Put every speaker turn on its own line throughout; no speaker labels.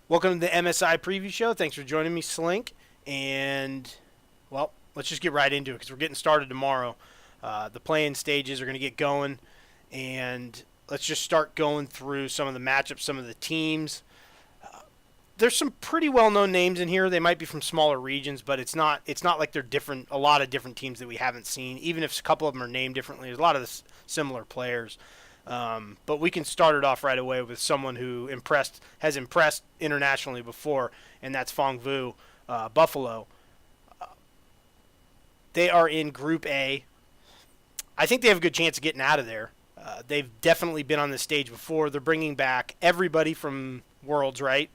Welcome to the MSI preview show. Thanks for joining me, Slink. And, well, let's just get right into it because we're getting started tomorrow. The playing stages are going to get going. And let's just start going through some of the matchups, some of the teams. There's some pretty well-known names in here. They might be from smaller regions, but it's not like they're different. A lot of different teams that we haven't seen. Even if a couple of them are named differently, there's a lot of similar players. But we can start it off right away with someone who has impressed internationally before, and that's Fong Vu, Buffalo. They are in Group A. I think they have a good chance of getting out of there. They've definitely been on this stage before. They're bringing back everybody from Worlds, right?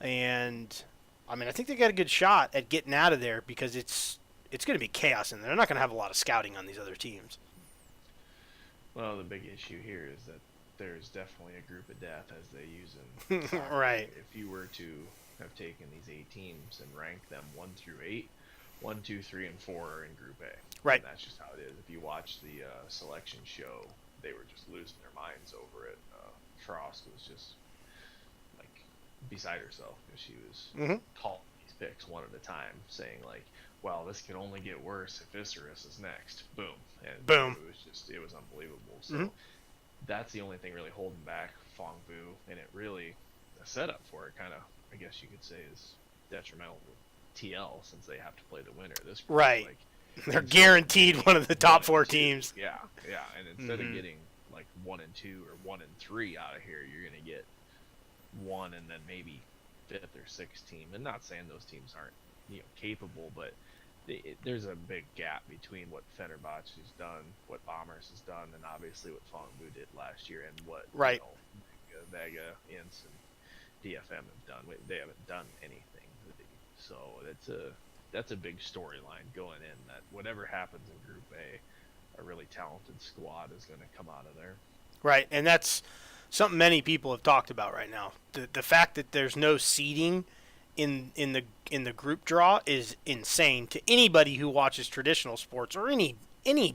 And I mean, I think they got a good shot at getting out of there because it's going to be chaos in there. They're not going to have a lot of scouting on these other teams.
Well, the big issue here is that there's definitely a group of death as they use in soccer.
Right.
If you were to have taken these eight teams and ranked them 1 through 8, 1, 2, 3, and 4 are in Group A.
Right.
And that's just how it is. If you watch the selection show, they were just losing their minds over it. Frost was just like beside herself because she was
Mm-hmm.
calling these picks one at a time, saying like, "Well, this could only get worse if Isurus is next." Boom, and
Boom.
it was unbelievable. So
Mm-hmm.
that's the only thing really holding back Fong Vu, and it really the setup for it kind of, I guess you could say, is detrimental to TL since they have to play the winner of this group.
Right.
Like
They're
instead of
guaranteed one of the
one
top
and
four
two,
teams.
yeah, yeah, and instead
Mm-hmm.
of getting like 1 and 2 or 1 and 3 out of here, you're gonna get one and then maybe fifth or sixth team. And not saying those teams aren't capable, but there's a big gap between what Fenerbahce has done, what Bombers has done, and obviously what Fongbu did last year, and what
Right.
Vega, Ince, and DFM have done. They haven't done anything, so that's a big storyline going in. That whatever happens in Group A, a really talented squad is going to come out of there.
Right. And that's something many people have talked about right now. The fact that there's no seeding in the group draw is insane to anybody who watches traditional sports or any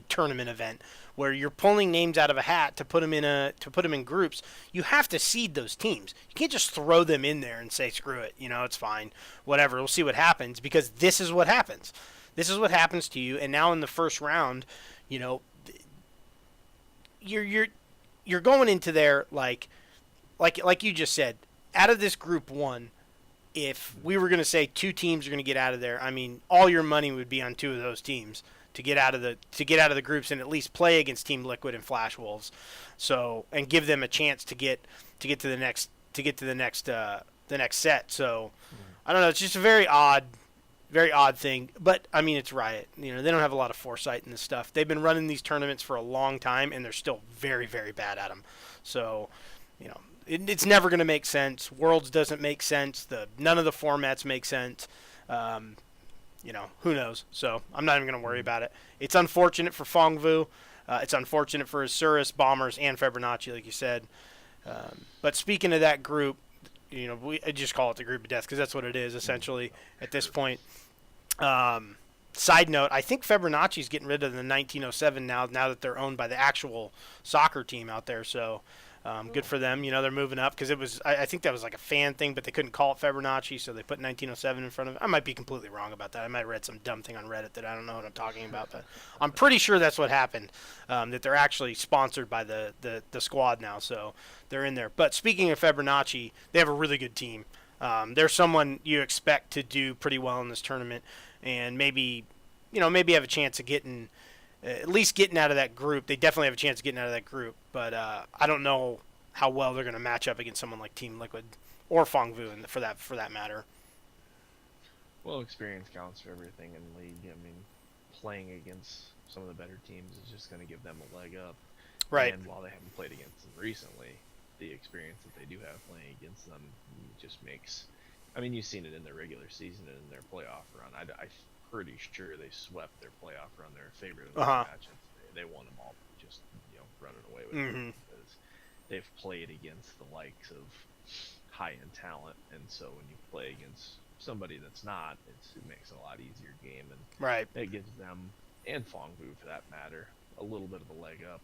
tournament event where you're pulling names out of a hat to put them in groups. You have to seed those teams. You can't just throw them in there and say screw it, it's fine, whatever. We'll see what happens because this is what happens. This is what happens to you. And now in the first round, you know, you're going into there like you just said, out of this group one. If we were going to say two teams are going to get out of there, I mean, all your money would be on two of those teams to get out of the groups and at least play against Team Liquid and Flash Wolves, so and give them a chance to get to the next set. So I don't know. It's just a very odd thing. But I mean, it's Riot. They don't have a lot of foresight in this stuff. They've been running these tournaments for a long time, and they're still very very bad at them. So it's never going to make sense. Worlds doesn't make sense. None of the formats make sense. Um, who knows? So I'm not even going to worry about it. It's unfortunate for Fongvu. It's unfortunate for Isurus, Bombers, and Fibonacci, like you said. But speaking of that group, I just call it the group of death because that's what it is essentially at this point. Side note, I think Fibonacci's getting rid of the 1907 now that they're owned by the actual soccer team out there. So good for them. They're moving up because I think that was like a fan thing, but they couldn't call it Fibonacci, so they put 1907 in front of it. I might be completely wrong about that. I might have read some dumb thing on Reddit that I don't know what I'm talking about, but I'm pretty sure that's what happened, that they're actually sponsored by the squad now, so they're in there. But speaking of Fibonacci, they have a really good team. They're someone you expect to do pretty well in this tournament and maybe have a chance of getting – at least getting out of that group. They definitely have a chance of getting out of that group, but I don't know how well they're going to match up against someone like Team Liquid or Fongvu for that matter.
Well, experience counts for everything in the league. I mean, playing against some of the better teams is just going to give them a leg up.
Right.
And while they haven't played against them recently, the experience that they do have playing against them just makes. I mean, you've seen it in their regular season and in their playoff run. I'm pretty sure they swept their playoff run. Their favorite of
Uh-huh.
the matches. They won them all, just running away with
Mm-hmm.
it because they've played against the likes of high-end talent, and so when you play against somebody that's not, it makes it a lot easier game, and
Right.
it gives them and Fongbu for that matter a little bit of a leg up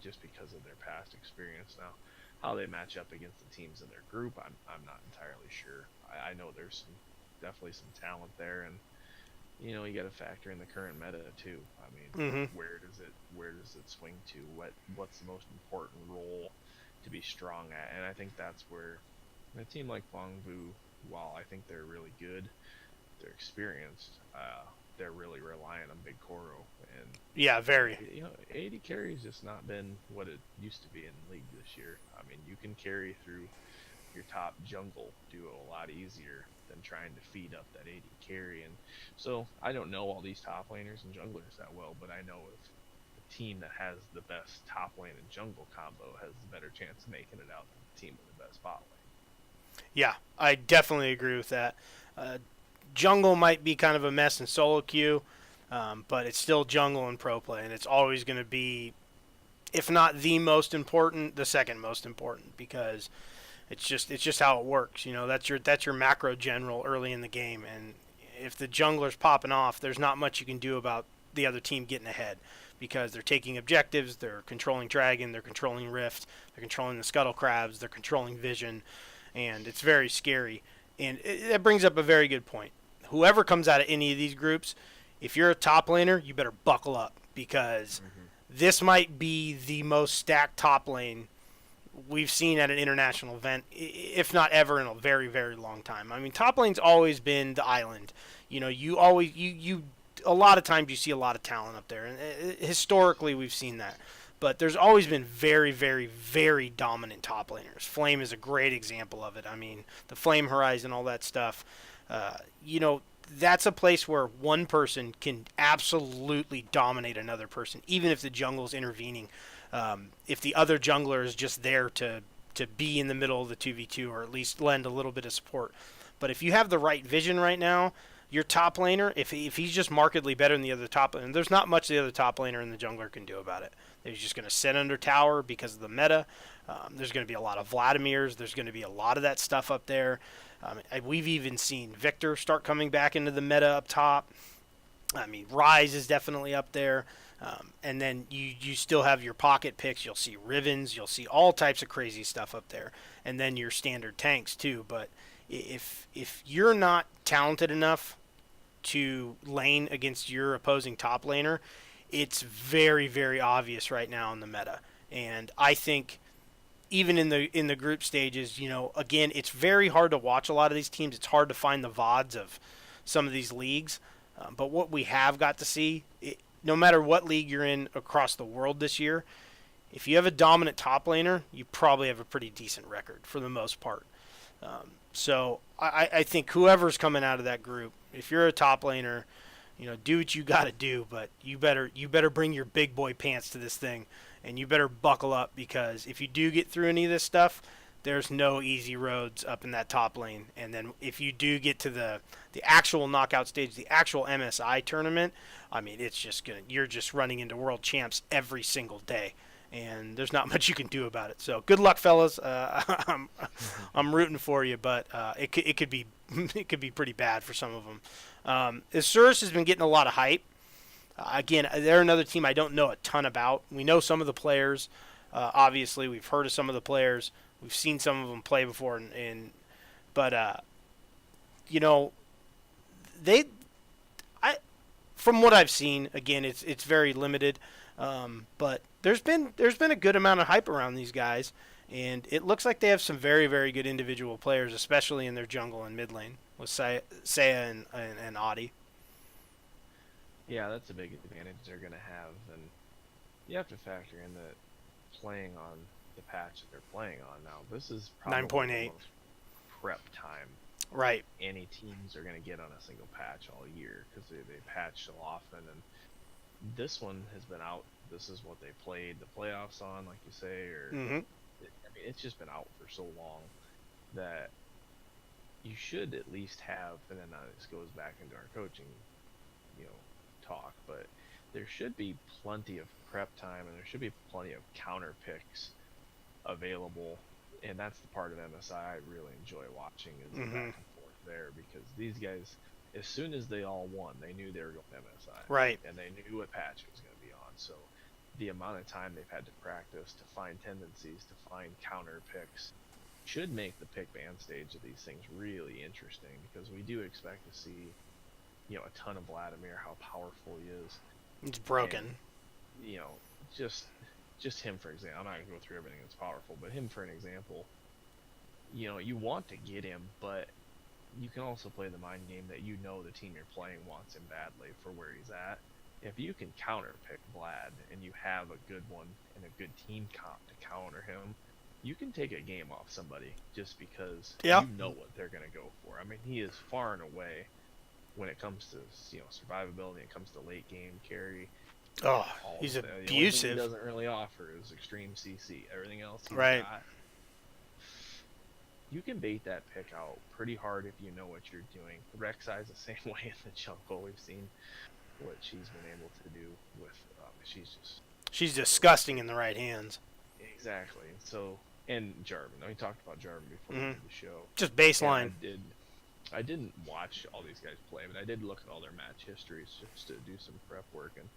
just because of their past experience. Now, How they match up against the teams in their group, I'm not entirely sure. I know there's definitely some talent there, and you got to factor in the current meta too. I mean,
Hmm.
where does it swing to? What's the most important role to be strong at? And I think that's where a team like Longvu, while I think they're really good, they're experienced. They're really relying on Big Koro, and
Yeah, very.
80 carry's just not been what it used to be in the league this year. I mean, you can carry through your top jungle duo a lot easier than trying to feed up that 80 carry. And so I don't know all these top laners and junglers that well, but I know if the team that has the best top lane and jungle combo has the better chance of making it out than the team with the best bot lane.
Yeah, I definitely agree with that. Jungle might be kind of a mess in solo queue, but it's still jungle in pro play, and it's always going to be, if not the most important, the second most important, because it's just how it works. That's your macro general early in the game, and if the jungler's popping off, there's not much you can do about the other team getting ahead because they're taking objectives, they're controlling dragon, they're controlling rift, they're controlling the scuttle crabs, they're controlling vision, and it's very scary. And that brings up a very good point. Whoever comes out of any of these groups, if you're a top laner, you better buckle up because this might be the most stacked top lane we've seen at an international event, if not ever in a very, very long time. I mean, top lane's always been the island. You always you a lot of times you see a lot of talent up there, and historically we've seen that. But there's always been very, very, very dominant top laners. Flame is a great example of it. I mean, the Flame Horizon, all that stuff. Uh, you know, that's a place where one person can absolutely dominate another person, even if the jungle's intervening. If the other jungler is just there to be in the middle of the 2v2 or at least lend a little bit of support. But if you have the right vision right now, your top laner, if he's just markedly better than the other top laner, there's not much the other top laner and the jungler can do about it. He's just going to sit under tower because of the meta. There's going to be a lot of Vladimirs. There's going to be a lot of that stuff up there. We've even seen Victor start coming back into the meta up top. I mean, Rise is definitely up there. And then you still have your pocket picks. You'll see Rivens. You'll see all types of crazy stuff up there. And then your standard tanks too. But if you're not talented enough to lane against your opposing top laner, it's very, very obvious right now in the meta. And I think even in the group stages, again, it's very hard to watch a lot of these teams. It's hard to find the VODs of some of these leagues. But what we have got to see, no matter what league you're in across the world this year, if you have a dominant top laner, you probably have a pretty decent record for the most part. So I think whoever's coming out of that group, if you're a top laner, do what you got to do, but you better bring your big boy pants to this thing, and you better buckle up because if you do get through any of this stuff, there's no easy roads up in that top lane. And then if you do get to the actual knockout stage, the actual MSI tournament, I mean, you're just running into world champs every single day, and there's not much you can do about it. So good luck, fellas. I'm rooting for you, but it could be it could be pretty bad for some of them. Isurus has been getting a lot of hype. Again, they're another team I don't know a ton about. We know some of the players. Obviously, we've heard of some of the players. We've seen some of them play before, but they, from what I've seen, again, it's very limited. But there's been a good amount of hype around these guys, and it looks like they have some very, very good individual players, especially in their jungle and mid lane with Saya and Audi.
Yeah, that's a big advantage they're going to have, and you have to factor in that playing on the patch that they're playing on now. This is probably
9.8.
the most prep time
Right.
any teams are going to get on a single patch all year because they patch so often. And this one has been out. This is what they played the playoffs on, like you say, or
Mm-hmm.
I mean, it's just been out for so long that you should at least have. And then this goes back into our coaching, talk, but there should be plenty of prep time and there should be plenty of counter picks available, and that's the part of MSI I really enjoy watching is the back and forth there, because these guys, as soon as they all won, they knew they were going to MSI,
Right.
and they knew what patch it was going to be on. So the amount of time they've had to practice to find tendencies, to find counter picks, should make the pick ban stage of these things really interesting, because we do expect to see, a ton of Vladimir, how powerful he is.
It's broken.
And, just him, for example. I'm not going to go through everything that's powerful, but him, for an example, you want to get him, but you can also play the mind game that the team you're playing wants him badly for where he's at. If you can counter pick Vlad and you have a good one and a good team comp to counter him, you can take a game off somebody just because you know what they're going to go for. I mean, he is far and away, when it comes to survivability, it comes to late game carry.
Oh, he's abusive. The only thing
he doesn't really offer is extreme CC. Everything else he's got. You can bait that pick out pretty hard if you know what you're doing. Rek'Sai's the same way in the jungle. We've seen what she's been able to do with.
She's disgusting in the right hands.
Exactly. So, and Jarvan. We talked about Jarvan before the show.
Just baseline.
I didn't watch all these guys play, but I did look at all their match histories just to do some prep work, and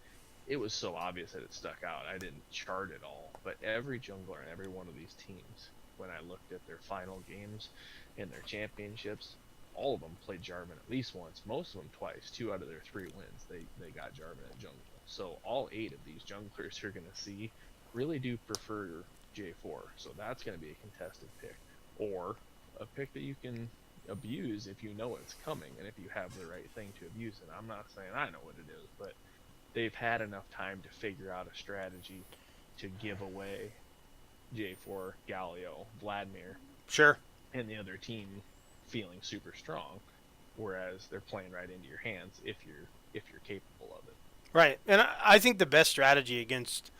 it was so obvious that it stuck out. I didn't chart it all, but every jungler in every one of these teams, when I looked at their final games and their championships, all of them played Jarvan at least once, most of them twice. 2 out of their 3 wins, they got Jarvan at jungle. So all 8 of these junglers you're going to see really do prefer J4. So that's going to be a contested pick, or a pick that you can abuse if you know it's coming and if you have the right thing to abuse it. I'm not saying I know what it is, but they've had enough time to figure out a strategy to give away J4, Galio, Vladimir, and the other team feeling super strong, whereas they're playing right into your hands if you're capable of it.
Right, and I think the best strategy against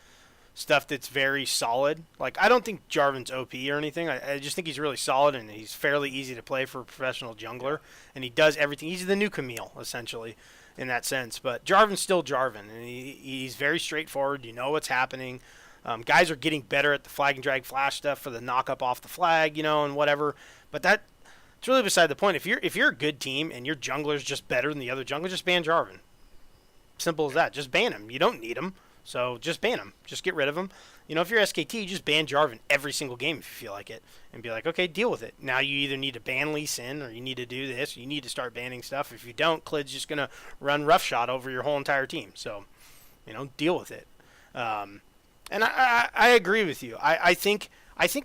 stuff that's very solid, like, I don't think Jarvan's OP or anything. I just think he's really solid, and he's fairly easy to play for a professional jungler, and he does everything. He's the new Camille, essentially, in that sense. But Jarvan's still Jarvan, and he's very straightforward. You know what's happening. Guys are getting better at the flag and drag flash stuff for the knock up off the flag, and whatever. But it's really beside the point. If you're a good team and your jungler's just better than the other jungler, just ban Jarvan. Simple as that. Just ban him. You don't need him. So just ban him. Just get rid of him. If you're SKT, just ban Jarvan every single game if you feel like it. And be like, okay, deal with it. Now you either need to ban Lee Sin, or you need to do this. Or you need to start banning stuff. If you don't, Klid's just going to run roughshod over your whole entire team. So, deal with it. And I agree with you. I think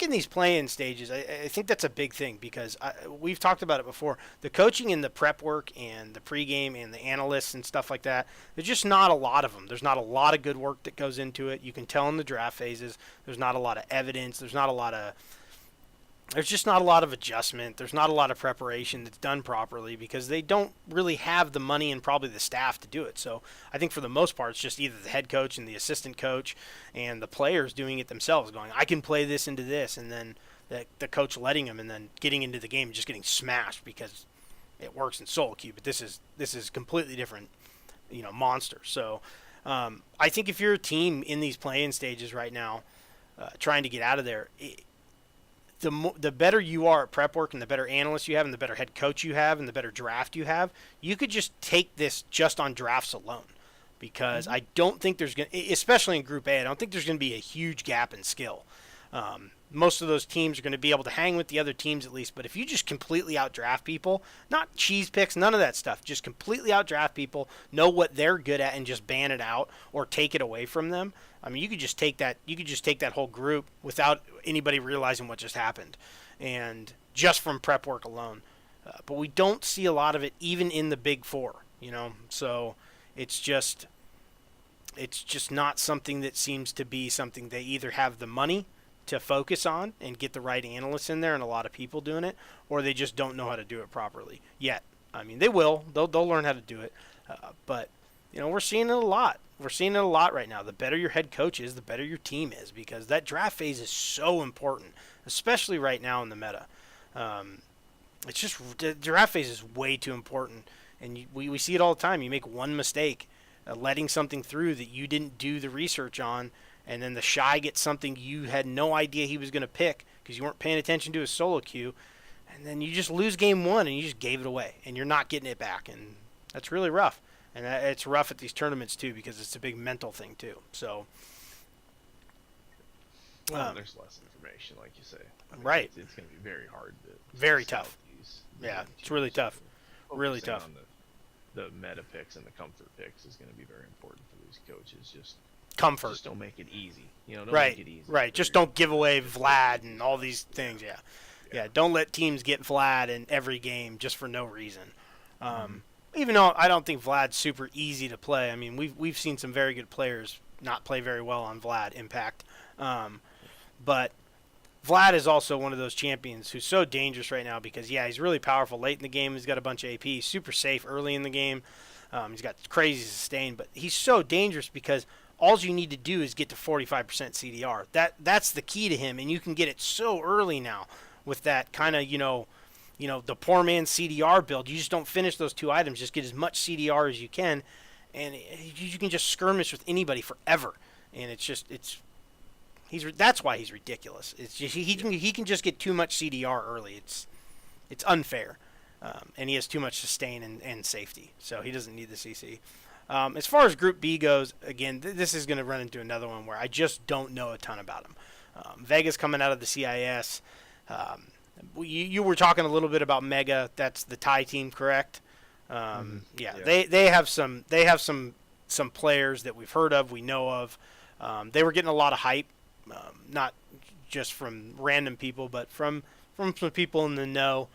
in these play-in stages, I think that's a big thing, because we've talked about it before. The coaching and the prep work and the pregame and the analysts and stuff like that, there's just not a lot of them. There's not a lot of good work that goes into it. You can tell in the draft phases. There's not a lot of evidence. There's just not a lot of adjustment. There's not a lot of preparation that's done properly, because they don't really have the money and probably the staff to do it. So I think for the most part, it's just either the head coach and the assistant coach and the players doing it themselves, going, I can play this into this, and then the coach letting them, and then getting into the game and just getting smashed because it works in solo queue. But this is completely different, monster. So I think if you're a team in these play-in stages right now, trying to get out of there, the better you are at prep work, and the better analysts you have, and the better head coach you have, and the better draft you have, you could just take this just on drafts alone. Because I don't think there's going to, especially in Group A, I don't think there's going to be a huge gap in skill. Most of those teams are going to be able to hang with the other teams at least. But if you just completely outdraft people, not cheese picks, none of that stuff, just completely outdraft people, know what they're good at, and just ban it out or take it away from them. I mean, you could just take that whole group without anybody realizing what just happened, and just from prep work alone. But we don't see a lot of it even in the Big Four, So it's just not something that seems to be something they either have the money to focus on and get the right analysts in there and a lot of people doing it, or they just don't know how to do it properly yet. I mean, they will. They'll learn how to do it. But, we're seeing it a lot. We're seeing it a lot right now. The better your head coach is, the better your team is, because that draft phase is so important, especially right now in the meta. It's just, the draft phase is way too important. And we see it all the time. You make one mistake, letting something through that you didn't do the research on, and then the Shy gets something you had no idea he was going to pick because you weren't paying attention to his solo queue, and then you just lose game one and you just gave it away, and you're not getting it back, and that's really rough. And it's rough at these tournaments too, because it's a big mental thing too. So
Well,
Um,
and there's less information, like you say. I mean,
right.
It's going to be very hard to
Very
scout
tough.
these
Yeah,
teams.
it's really tough.
So
Really
focusing
tough.
on the meta picks and the comfort picks is going to be very important for these coaches.
Comfort.
Just don't make it easy. Don't
Right.
make it easy.
Right. Just don't give away Vlad and all these things. Yeah. Yeah. Don't let teams get Vlad in every game just for no reason. Even though I don't think Vlad's super easy to play. I mean, we've seen some very good players not play very well on Vlad Impact. But Vlad is also one of those champions who's so dangerous right now because, yeah, he's really powerful late in the game. He's got a bunch of AP. He's super safe early in the game. He's got crazy sustain. But he's so dangerous because all you need to do is get to 45% CDR. That's the key to him, and you can get it so early now with that kind of, the poor man's CDR build. You just don't finish those two items. Just get as much CDR as you can, and you can just skirmish with anybody forever. And that's why he's ridiculous. It's just he can just get too much CDR early. It's unfair, and he has too much sustain and safety, so he doesn't need the CC. As far as Group B goes, again, this is going to run into another one where I just don't know a ton about him. Vega's coming out of the CIS. You were talking a little bit about Mega. That's the Thai team, correct? Yeah. They have some players that we've heard of, we know of. They were getting a lot of hype, not just from random people, but from some people in the know.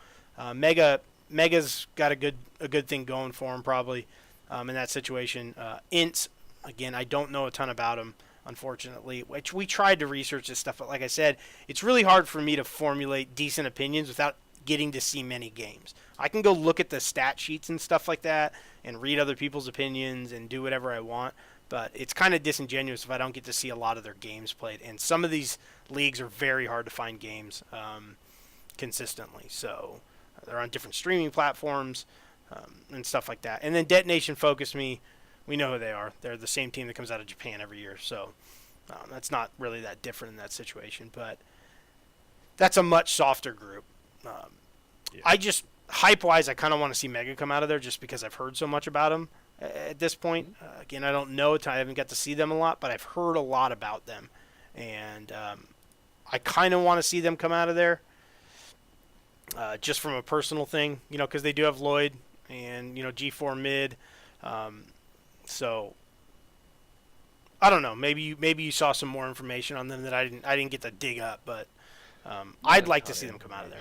Mega's got a good thing going for him probably in that situation. Ints, again, I don't know a ton about him, unfortunately. Which we tried to research this stuff, but like I said, it's really hard for me to formulate decent opinions without getting to see many games. I can go look at the stat sheets and stuff like that and read other people's opinions and do whatever I want, but it's kind of disingenuous if I don't get to see a lot of their games played. And some of these leagues are very hard to find games consistently. So they're on different streaming platforms and stuff like that. And then Detonation Focus Me, we know who they are. They're the same team that comes out of Japan every year. So that's not really that different in that situation. But that's a much softer group. I just, hype-wise, I kind of want to see Mega come out of there just because I've heard so much about him at this point. Again, I don't know. I haven't got to see them a lot, but I've heard a lot about them. And I kind of want to see them come out of there just from a personal thing, because they do have Lloyd and, G4 mid. So I don't know. Maybe you saw some more information on them that I didn't get to dig up, but I'd like to see them come out of there.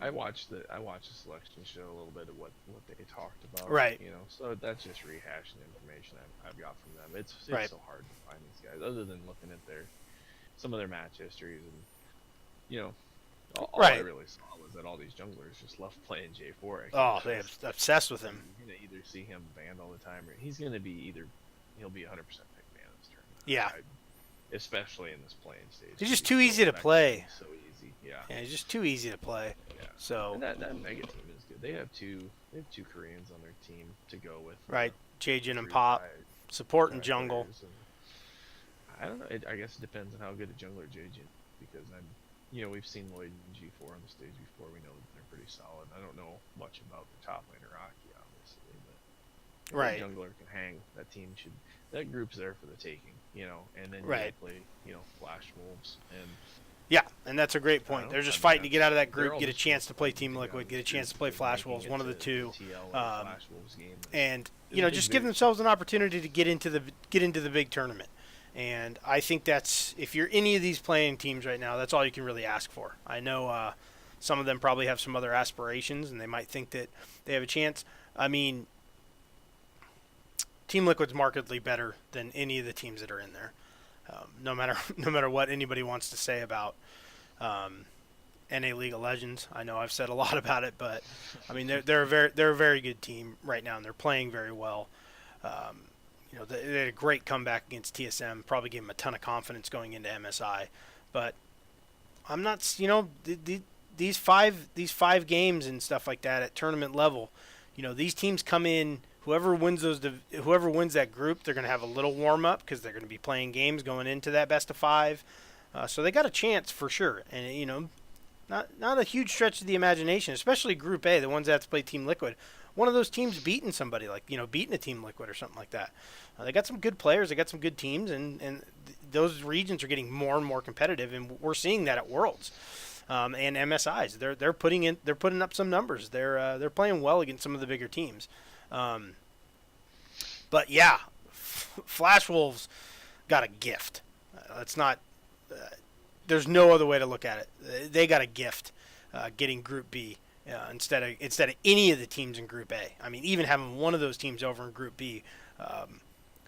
I watched the selection show a little bit of what they talked about.
Right.
So that's just rehashing information I've got from them. It's
right.
so hard to find these guys, other than looking at some of their match histories, and all
right.
I really saw was that all these junglers just love playing J4.
They're obsessed with him.
You're gonna either see him banned all the time, or he'll be 100% pick ban in this tournament.
Yeah.
Especially in this playing stage.
He's just too easy to play.
So easy. Yeah.
Yeah, he's just too easy to play.
Yeah.
So
and that Mega team is good. They have two Koreans on their team to go with.
Right, Jajin and Pop, support and jungle.
I don't know. I guess it depends on how good a jungler Jajin, because we've seen Lloyd and G4 on the stage before. We know that they're pretty solid. I don't know much about the top laner Aki, obviously, but
right,
jungler can hang. That group's there for the taking, and then
right.
you play, Flash Wolves and.
Yeah, and that's a great point. They're just fighting to get out of that group, get a chance to play Team Liquid, get a chance to play Flash Wolves, one of the two, and just give themselves an opportunity to get into the big tournament. And I think that's, if you're any of these playing teams right now, that's all you can really ask for. I know some of them probably have some other aspirations, and they might think that they have a chance. I mean, Team Liquid's markedly better than any of the teams that are in there. No matter what anybody wants to say about NA League of Legends. I know I've said a lot about it, but I mean they're a very good team right now, and they're playing very well. They had a great comeback against TSM. Probably gave them a ton of confidence going into MSI, but I'm not. These five games and stuff like that at tournament level. These teams come in. Whoever wins that group, they're going to have a little warm up because they're going to be playing games going into that best of 5. So they got a chance for sure. And Not a huge stretch of the imagination, especially Group A, the ones that have to play Team Liquid. One of those teams beating somebody, like, beating a Team Liquid or something like that. They got some good players, they got some good teams, and those regions are getting more and more competitive, and we're seeing that at Worlds. And MSIs, they're putting up some numbers. They're playing well against some of the bigger teams. But yeah, Flash Wolves got a gift. It's not. There's no other way to look at it. They got a gift, getting Group B instead of any of the teams in Group A. I mean, even having one of those teams over in Group B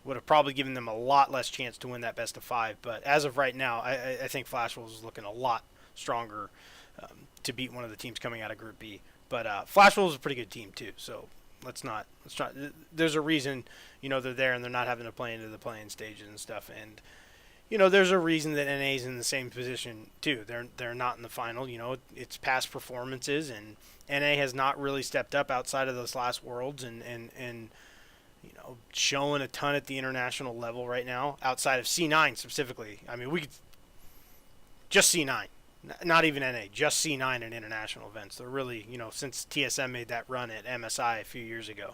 would have probably given them a lot less chance to win that best of 5. But as of right now, I think Flash Wolves is looking a lot stronger to beat one of the teams coming out of Group B. But Flash Wolves is a pretty good team too. So let's not. There's a reason they're there and they're not having to play into the playing stages and stuff. And there's a reason that NA's in the same position too. They're not in the final. It's past performances, and NA has not really stepped up outside of those last Worlds and showing a ton at the international level right now outside of C9 specifically. I mean, we could just C9, not even NA, just C9 in international events. They're really, since TSM made that run at MSI a few years ago,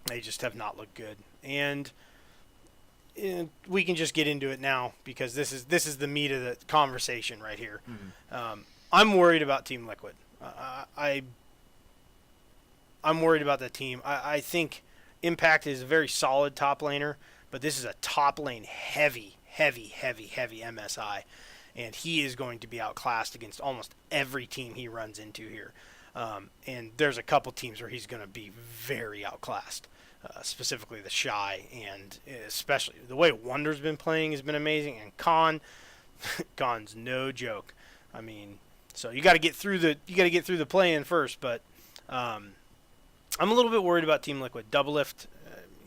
they just have not looked good. And we can just get into it now because this is the meat of the conversation right here. Mm-hmm. I'm worried about Team Liquid. I'm worried about that team. I think Impact is a very solid top laner, but this is a top lane heavy MSI, and he is going to be outclassed against almost every team he runs into here. And there's a couple teams where he's going to be very outclassed. Specifically the Shy, and especially the way Wonder's been playing has been amazing, and Khan's no joke. I mean, so you got to get through the play-in first, but I'm a little bit worried about Team Liquid. Doublelift,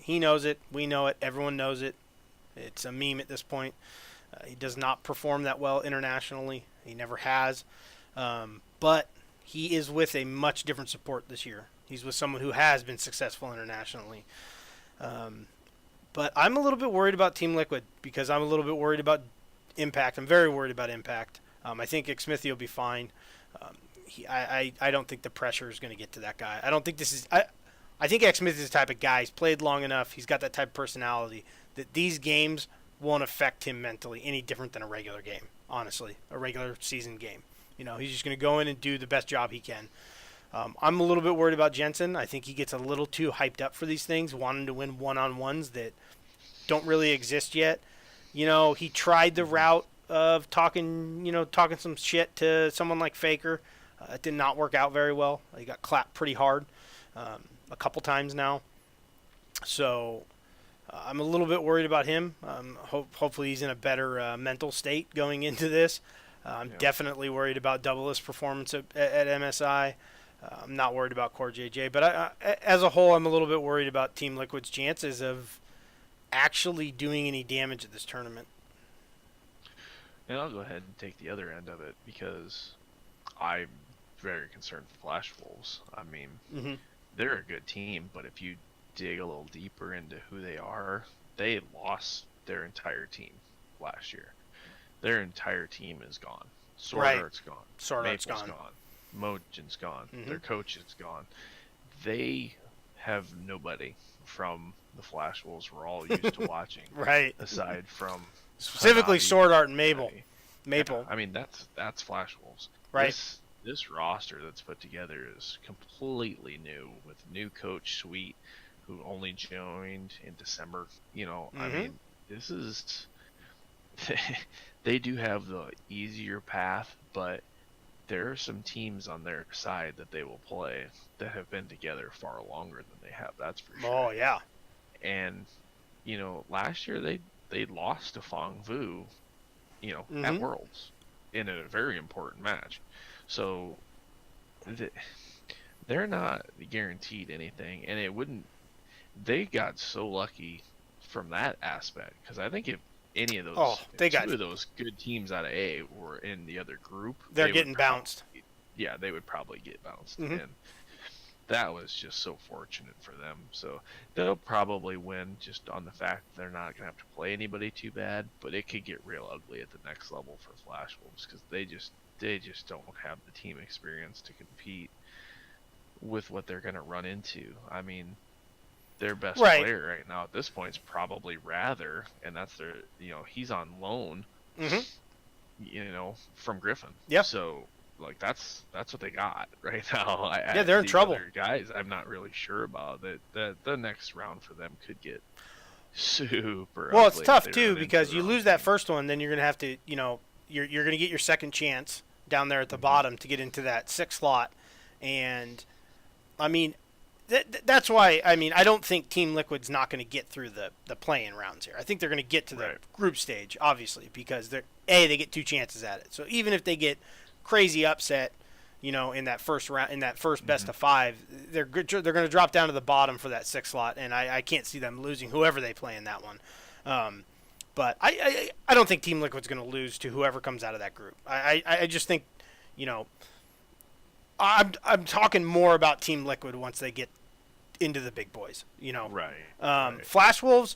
he knows it, we know it, everyone knows it. It's a meme at this point. He does not perform that well internationally. He never has, but he is with a much different support this year. He's with someone who has been successful internationally. But I'm a little bit worried about Team Liquid because I'm a little bit worried about Impact. I'm very worried about Impact. I think Xmithy will be fine. I don't think the pressure is going to get to that guy. I don't think this is... I think Xmithy is the type of guy. He's played long enough. He's got that type of personality that these games won't affect him mentally any different than a regular game, honestly. A regular season game. He's just going to go in and do the best job he can. I'm a little bit worried about Jensen. I think he gets a little too hyped up for these things, wanting to win one-on-ones that don't really exist yet. He tried the route of talking some shit to someone like Faker. It did not work out very well. He got clapped pretty hard a couple times now. So I'm a little bit worried about him. Hopefully he's in a better mental state going into this. I'm definitely worried about Double's performance at MSI. I'm not worried about Core JJ, but as a whole, I'm a little bit worried about Team Liquid's chances of actually doing any damage at this tournament.
And I'll go ahead and take the other end of it because I'm very concerned for Flash Wolves. I mean, they're a good team, but if you dig a little deeper into who they are, they lost their entire team last year. Their entire team is gone. Sword Art's gone.
Sword Art's
Maple's gone. Mojin's gone. Their coach is gone. They have nobody from the Flash Wolves we're all used to watching.
Right.
Aside from
specifically Hanabi, Sword Art and Maple.
Yeah, I mean that's Flash Wolves.
Right.
This roster that's put together is completely new with new coach Sweet, who only joined in December. I mean, this is they do have the easier path, but there are some teams on their side that they will play that have been together far longer than they have. That's for sure.
Oh yeah.
And last year they lost to Fong Vu, at Worlds in a very important match. So they're not guaranteed anything, and it wouldn't. They got so lucky from that aspect because I think if any of those, two of those good teams out of A were in the other group,
they're getting bounced.
Yeah, they would probably get bounced, and that was just so fortunate for them. So they'll probably win just on the fact that they're not gonna have to play anybody too bad. But it could get real ugly at the next level for Flash Wolves because they just don't have the team experience to compete with what they're going to run into. I mean, their best
Right.
player right now at this point is probably Rather, and that's their, he's on loan,
Mm-hmm.
from Griffin.
Yep.
So like that's what they got right now.
Yeah, they're in
these
trouble.
other guys, I'm not really sure about that. The next round for them could get super.
Well, it's
ugly if
tough
they
too
run into
because
the
you
wrong
lose that
team.
first one, then you're gonna have to, you're gonna get your second chance down there at the bottom to get into that sixth slot, and I mean, that's why I don't think Team Liquid's not going to get through the play-in rounds here. I think they're going to get to the
Right.
group stage, obviously, because they get two chances at it. So even if they get crazy upset, in that first round, in that first best of five, they're good. They're going to drop down to the bottom for that sixth slot, and I can't see them losing whoever they play in that one. But I don't think Team Liquid's going to lose to whoever comes out of that group. I just think, I'm talking more about Team Liquid once they get into the big boys.
Right.
Flash Wolves,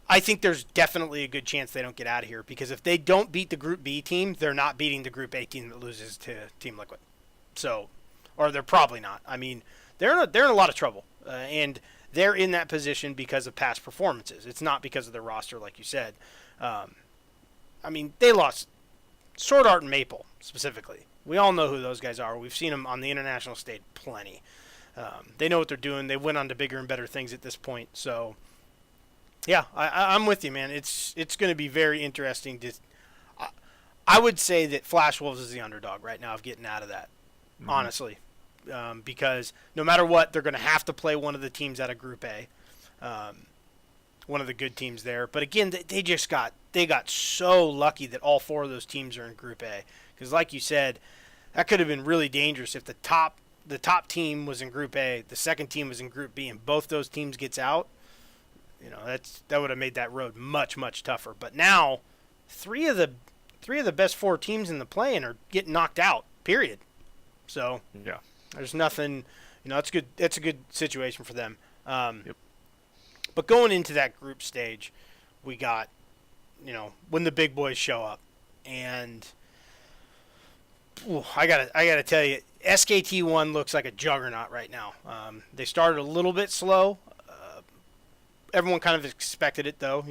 I think there's definitely a good chance they don't get out of here because if they don't beat the Group B team, they're not beating the Group A team that loses to Team Liquid. So, or they're probably not. I mean, they're in a lot of trouble, and they're in that position because of past performances. It's not because of their roster, like you said. They lost Sword Art and Maple specifically. We all know who those guys are. We've seen them on the international stage plenty. They know what they're doing. They went on to bigger and better things at this point. So, yeah, I'm with you, man. It's going to be very interesting. I would say that Flash Wolves is the underdog right now of getting out of that, honestly, because no matter what, they're going to have to play one of the teams out of Group A, one of the good teams there. But again, they got so lucky that all four of those teams are in Group A, because like you said, that could have been really dangerous if the top team was in Group A, the second team was in Group B, and both those teams gets out. That would have made that road much, much tougher. But now, three of the best four teams in the play-in are getting knocked out. Period. So
Yeah.
there's nothing. It's good. It's a good situation for them.
Yep.
But going into that group stage, we got, when the big boys show up, and I gotta tell you, SKT1 looks like a juggernaut right now. They started a little bit slow. Everyone kind of expected it though.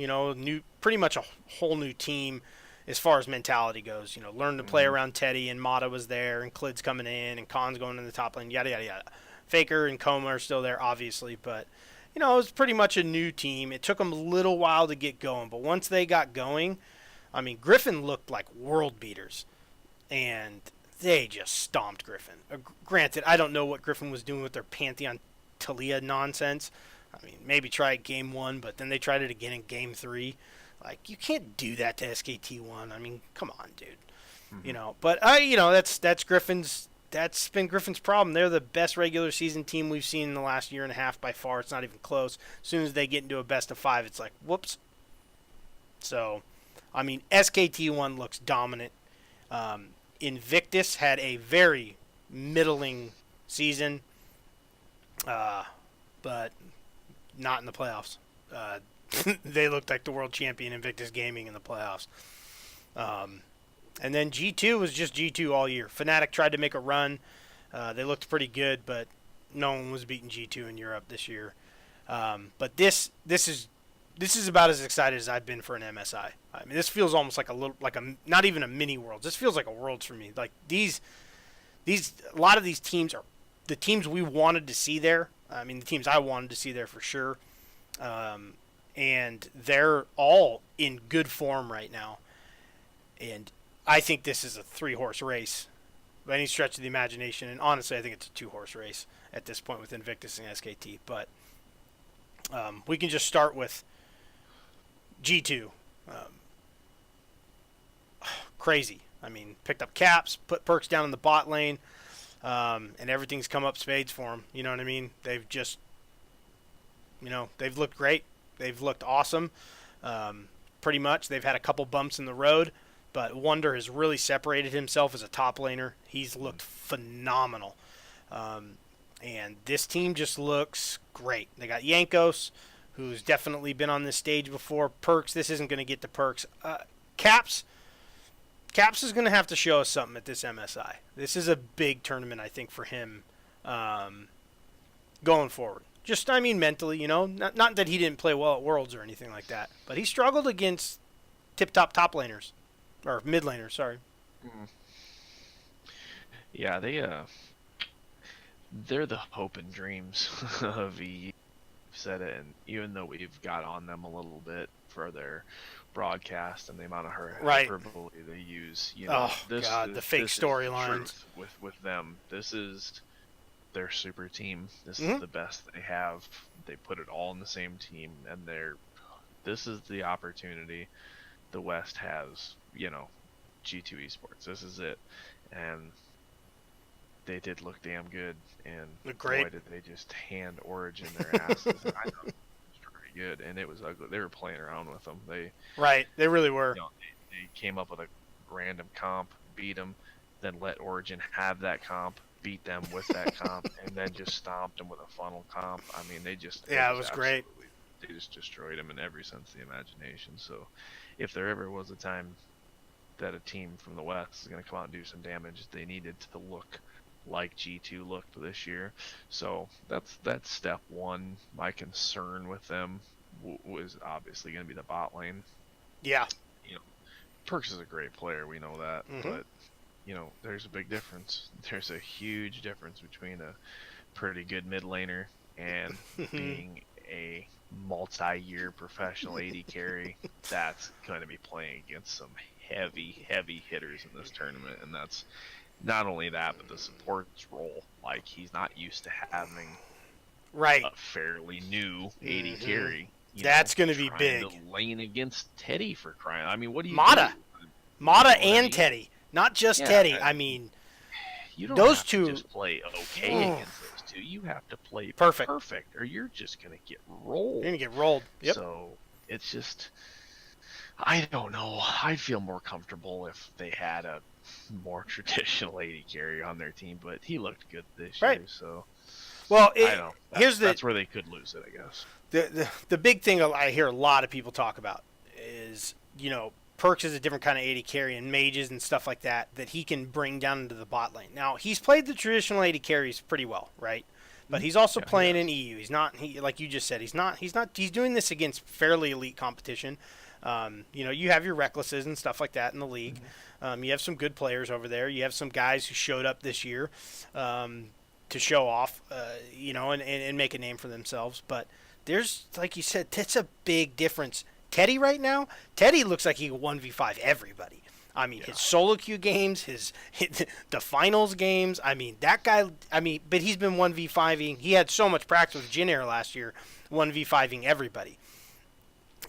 Pretty much a whole new team as far as mentality goes. Learn to play around Teddy, and Mata was there, and Klid's coming in, and Khan's going in the top lane, yada yada yada. Faker and Koma are still there, obviously, but it was pretty much a new team. It took them a little while to get going, but once they got going, Griffin looked like world beaters, and they just stomped Griffin. Granted, I don't know what Griffin was doing with their Pantheon Talia nonsense. Maybe try it game one, but then they tried it again in game three. Like, you can't do that to SKT1. Come on, dude. But that's Griffin's. That's been Griffin's problem. They're the best regular season team we've seen in the last year and a half by far. It's not even close. As soon as they get into a best of five, it's like, whoops. So, SKT1 looks dominant. Invictus had a very middling season, but not in the playoffs. They looked like the world champion Invictus Gaming in the playoffs. And then G2 was just G2 all year. Fnatic tried to make a run. They looked pretty good, but no one was beating G2 in Europe this year. But this is about as excited as I've been for an MSI. This feels almost like not even a mini Worlds. This feels like a Worlds for me. Like a lot of these teams are the teams we wanted to see there. The teams I wanted to see there for sure. And they're all in good form right now. And I think this is a 3-horse race by any stretch of the imagination. And honestly, I think it's a 2-horse race at this point with Invictus and SKT. But we can just start with G2. Crazy. Picked up caps, put perks down in the bot lane, and everything's come up spades for them. You know what I mean? They've just, they've looked great. They've looked awesome. Pretty much. They've had a couple bumps in the road, but Wonder has really separated himself as a top laner. He's looked phenomenal. And this team just looks great. They got Yankos, who's definitely been on this stage before. Perks, this isn't going to get to Perks. Caps Caps is going to have to show us something at this MSI. This is a big tournament, I think, for him going forward. Just, I mean, mentally, not that he didn't play well at Worlds or anything like that, but he struggled against top laners, or mid laners, sorry.
Yeah, they're the hope and dreams of EU. Said it, and even though we've got on them a little bit for their broadcast and the amount of hyperbole they use,
the fake storylines
with them. This is their super team. This
Mm-hmm.
is the best they have. They put it all in the same team, and this is the opportunity the West has. G2 Esports. This is it, and they did look damn good, and
great.
Boy, did they just hand Origin their asses. And I thought it was pretty good, and it was ugly. They were playing around with them. They
really were.
They came up with a random comp, beat them, then let Origin have that comp, beat them with that comp, and then just stomped them with a funnel comp. I mean, it was
great.
They just destroyed them in every sense of the imagination. So, if there ever was a time that a team from the West is going to come out and do some damage, they needed to look like G2 looked this year. So that's step one. My concern with them was obviously going to be the bot lane.
Yeah.
Perkz is a great player, we know that,
mm-hmm.
but there's a big difference. There's a huge difference between a pretty good mid laner and being a multi-year professional AD carry that's going to be playing against some heavy hitters in this tournament. And that's not only that, but the support's role. Like, he's not used to having a fairly new AD carry.
That's going to be big.
To lane against Teddy, for crying. I mean, what do you
Mata and
I mean?
Teddy, not just Teddy. I mean,
you don't
those
have
two
to just play okay against those two. You have to play
perfect,
or you're just going to get rolled.
You're going to get rolled. Yep.
So it's just, I don't know. I'd feel more comfortable if they had a more traditional AD carry on their team, but he looked good this year. So,
well,
I don't know. That's where they could lose it, I guess.
The big thing I hear a lot of people talk about is, Perkz is a different kind of AD carry, and mages and stuff like that he can bring down into the bot lane. Now, he's played the traditional AD carries pretty well, right? But he's also playing in EU. He's not, like you just said, he's doing this against fairly elite competition. You have your Recklesses and stuff like that in the league. You have some good players over there. You have some guys who showed up this year to show off, and make a name for themselves. But there's, like you said, that's a big difference. Teddy right now, Teddy looks like he can 1v5 everybody. I mean, his solo queue games, the finals games. I mean, that guy. But he's been 1v5ing. He had so much practice with Jin Air last year, 1v5ing everybody.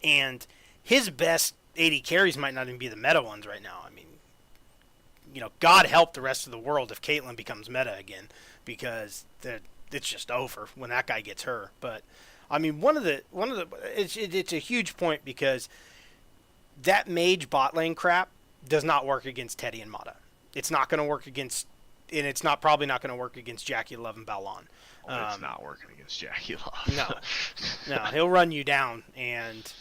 And his best 80 carries might not even be the meta ones right now. I mean, God help the rest of the world if Caitlyn becomes meta again, because it's just over when that guy gets her. But I mean, it's a huge point, because that mage bot lane crap does not work against Teddy and Mata. It's not going to work against, and it's probably not going to work against Jackie Love and Balon.
It's not working against Jackie Love.
No, he'll run you down, and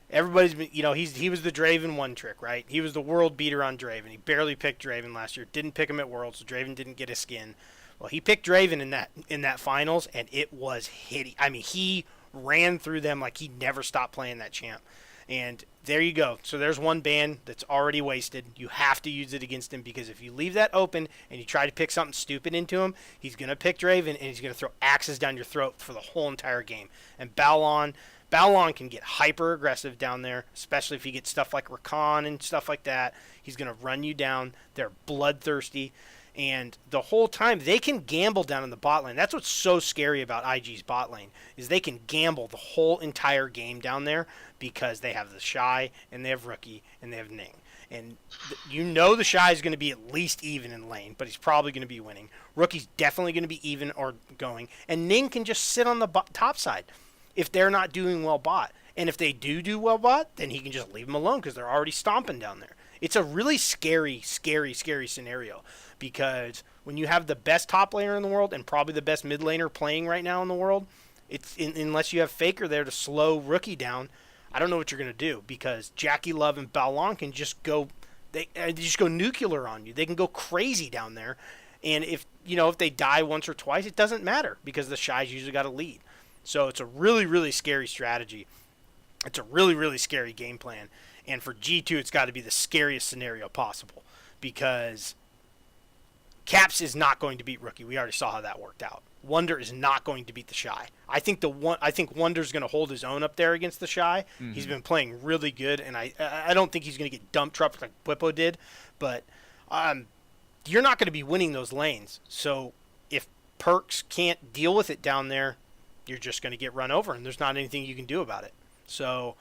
everybody's been, he was the Draven one trick, right? He was the world beater on Draven. He barely picked Draven last year. Didn't pick him at Worlds, so Draven didn't get a skin. Well, he picked Draven in that finals, and it was hideous. I mean, he ran through them like he never stopped playing that champ. And there you go. So there's one ban that's already wasted. You have to use it against him, because if you leave that open and you try to pick something stupid into him, he's going to pick Draven, and he's going to throw axes down your throat for the whole entire game. And Balon can get hyper aggressive down there, especially if you get stuff like Rakan and stuff like that. He's going to run you down. They're bloodthirsty. And the whole time, they can gamble down in the bot lane. That's what's so scary about IG's bot lane, is they can gamble the whole entire game down there, because they have the Shy, and they have Rookie, and they have Ning. And the Shy is going to be at least even in lane, but he's probably going to be winning. Rookie's definitely going to be even or going. And Ning can just sit on the top side if they're not doing well bot. And if they do well bot, then he can just leave them alone, because they're already stomping down there. It's a really scary scenario, because when you have the best top laner in the world and probably the best mid laner playing right now in the world, unless you have Faker there to slow Rookie down, I don't know what you're going to do because Jackie Love and Ballon can just go they just go nuclear on you. They can go crazy down there. And if they die once or twice, it doesn't matter because the Shy's usually got a lead. So it's a really, really scary strategy. It's a really, really scary game plan. And for G2, it's got to be the scariest scenario possible because Caps is not going to beat Rookie. We already saw how that worked out. Wonder is not going to beat the Shy. I think Wonder's going to hold his own up there against the Shy. Mm-hmm. He's been playing really good, and I don't think he's going to get dump trucked like Bwipo did. But you're not going to be winning those lanes. So if Perks can't deal with it down there, you're just going to get run over, and there's not anything you can do about it. So,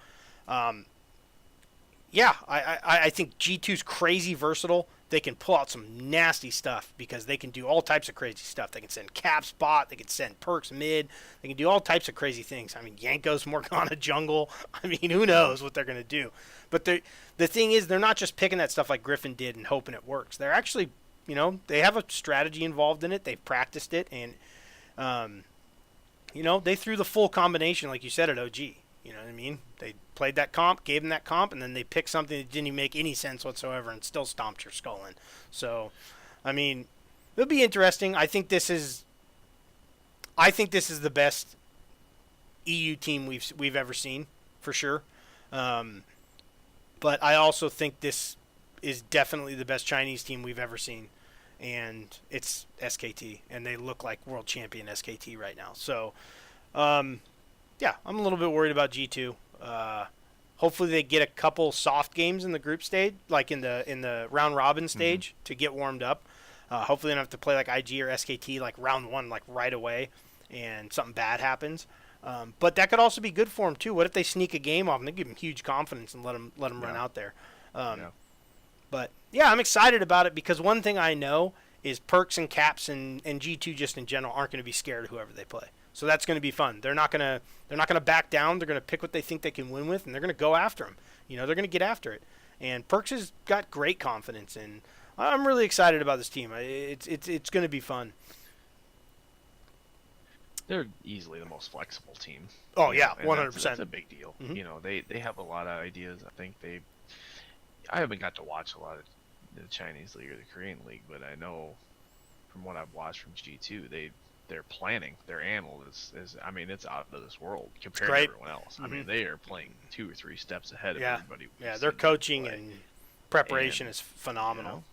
yeah, I think G2's crazy versatile. They can pull out some nasty stuff because they can do all types of crazy stuff. They can send Caps bot. They can send Perks mid. They can do all types of crazy things. I mean, Yanko's Morgana jungle. I mean, who knows what they're going to do. But the thing is, they're not just picking that stuff like Griffin did and hoping it works. They're actually, they have a strategy involved in it. They've practiced it. And, they threw the full combination, like you said, at OG. You know what I mean? They played that comp, gave them that comp, and then they picked something that didn't even make any sense whatsoever and still stomped your skull in. So, I mean, it'll be interesting. I think this is the best EU team we've ever seen, for sure. But I also think this is definitely the best Chinese team we've ever seen. And it's SKT, and they look like world champion SKT right now. So, yeah, I'm a little bit worried about G2. Hopefully they get a couple soft games in the group stage, like in the round robin stage, to get warmed up. Hopefully they don't have to play like IG or SKT like round one, like right away, and something bad happens. But that could also be good for them too. What if they sneak a game off and they give them huge confidence and let them run out there? But yeah, I'm excited about it because one thing I know is Perks and Caps and G2 just in general aren't going to be scared of whoever they play. So that's going to be fun. They're not going to back down. They're going to pick what they think they can win with, and they're going to go after them. They're going to get after it. And Perks has got great confidence, and I'm really excited about this team. It's going to be fun.
They're easily the most flexible team.
Oh yeah, 100%.
That's a big deal. Mm-hmm. They have a lot of ideas. I haven't got to watch a lot of the Chinese league or the Korean league, but I know from what I've watched from G2, they're planning. Their animal is it's out of this world compared to everyone else. Mm-hmm. I mean, they are playing 2 or 3 steps ahead of everybody.
Yeah, their coaching and preparation is phenomenal.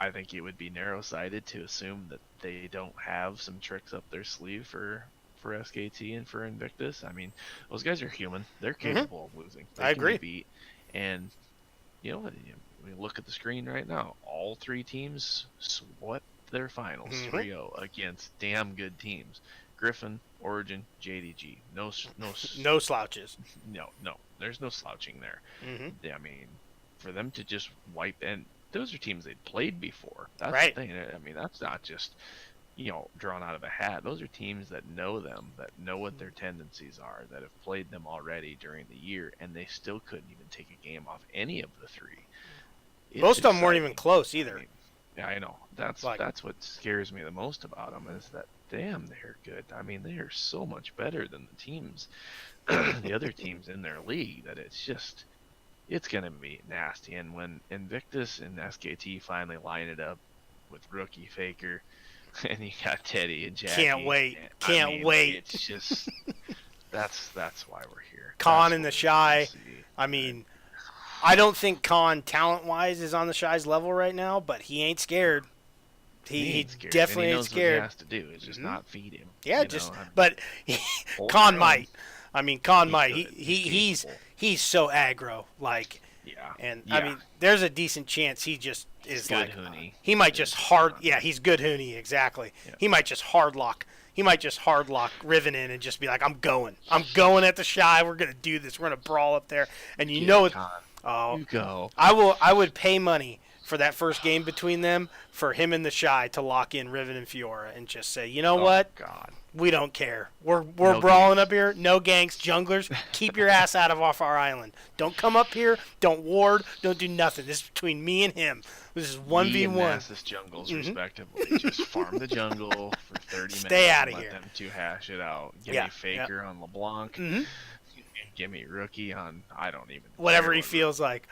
I think it would be narrow-sighted to assume that they don't have some tricks up their sleeve for SKT and for Invictus. I mean, those guys are human. They're capable of losing. They
I agree.
Beat. And we look at the screen right now. All 3 teams swept their finals 3-0 against damn good teams. Griffin, Origin, JDG. No
slouches.
No. There's no slouching there.
Mm-hmm.
I mean, for them to just wipe, and those are teams they'd played before. That's
right.
The thing. I mean, that's not just drawn out of a hat. Those are teams that know them, that know what their tendencies are, that have played them already during the year, and they still couldn't even take a game off any of the 3.
Most of them weren't even close either.
Yeah, I know. That's what scares me the most about them is that, damn, they're good. I mean, they are so much better than the teams, the other teams in their league, that it's going to be nasty. And when Invictus and SKT finally line it up with Rookie, Faker, and you got Teddy and Jackie.
Can't wait.
It's just, that's why we're here.
Con and the Shy. I mean, I don't think Con, talent-wise, is on the Shy's level right now, but he ain't scared. He definitely ain't scared.
What he has to do is just not feed him.
Yeah, but Con might. I mean, Con might. He's so aggro, like.
Yeah.
I mean, there's a decent chance he just is
good
like.
Hoonie.
He might just hard. Yeah, he's good Hoonie, exactly. Yeah. He might just hard lock. He might just hard lock Riven in and just be like, I'm going at the Shy. We're gonna do this. We're gonna brawl up there, and you know it. Oh,
you go.
I would pay money for that first game between them for him and the Shy to lock in Riven and Fiora and just say, you know what?
God.
We don't care. We're brawling up here. No ganks, junglers. Keep your ass off our island. Don't come up here. Don't ward. Don't do nothing. This is between me and him. This is 1v1.
Nasus jungles, respectively. Just farm the jungle for 30 minutes.
Stay out of here.
Let them 2 hash it out. Give me Faker on LeBlanc. Give me rookie on. I don't even
Whatever
care
he
what
feels like.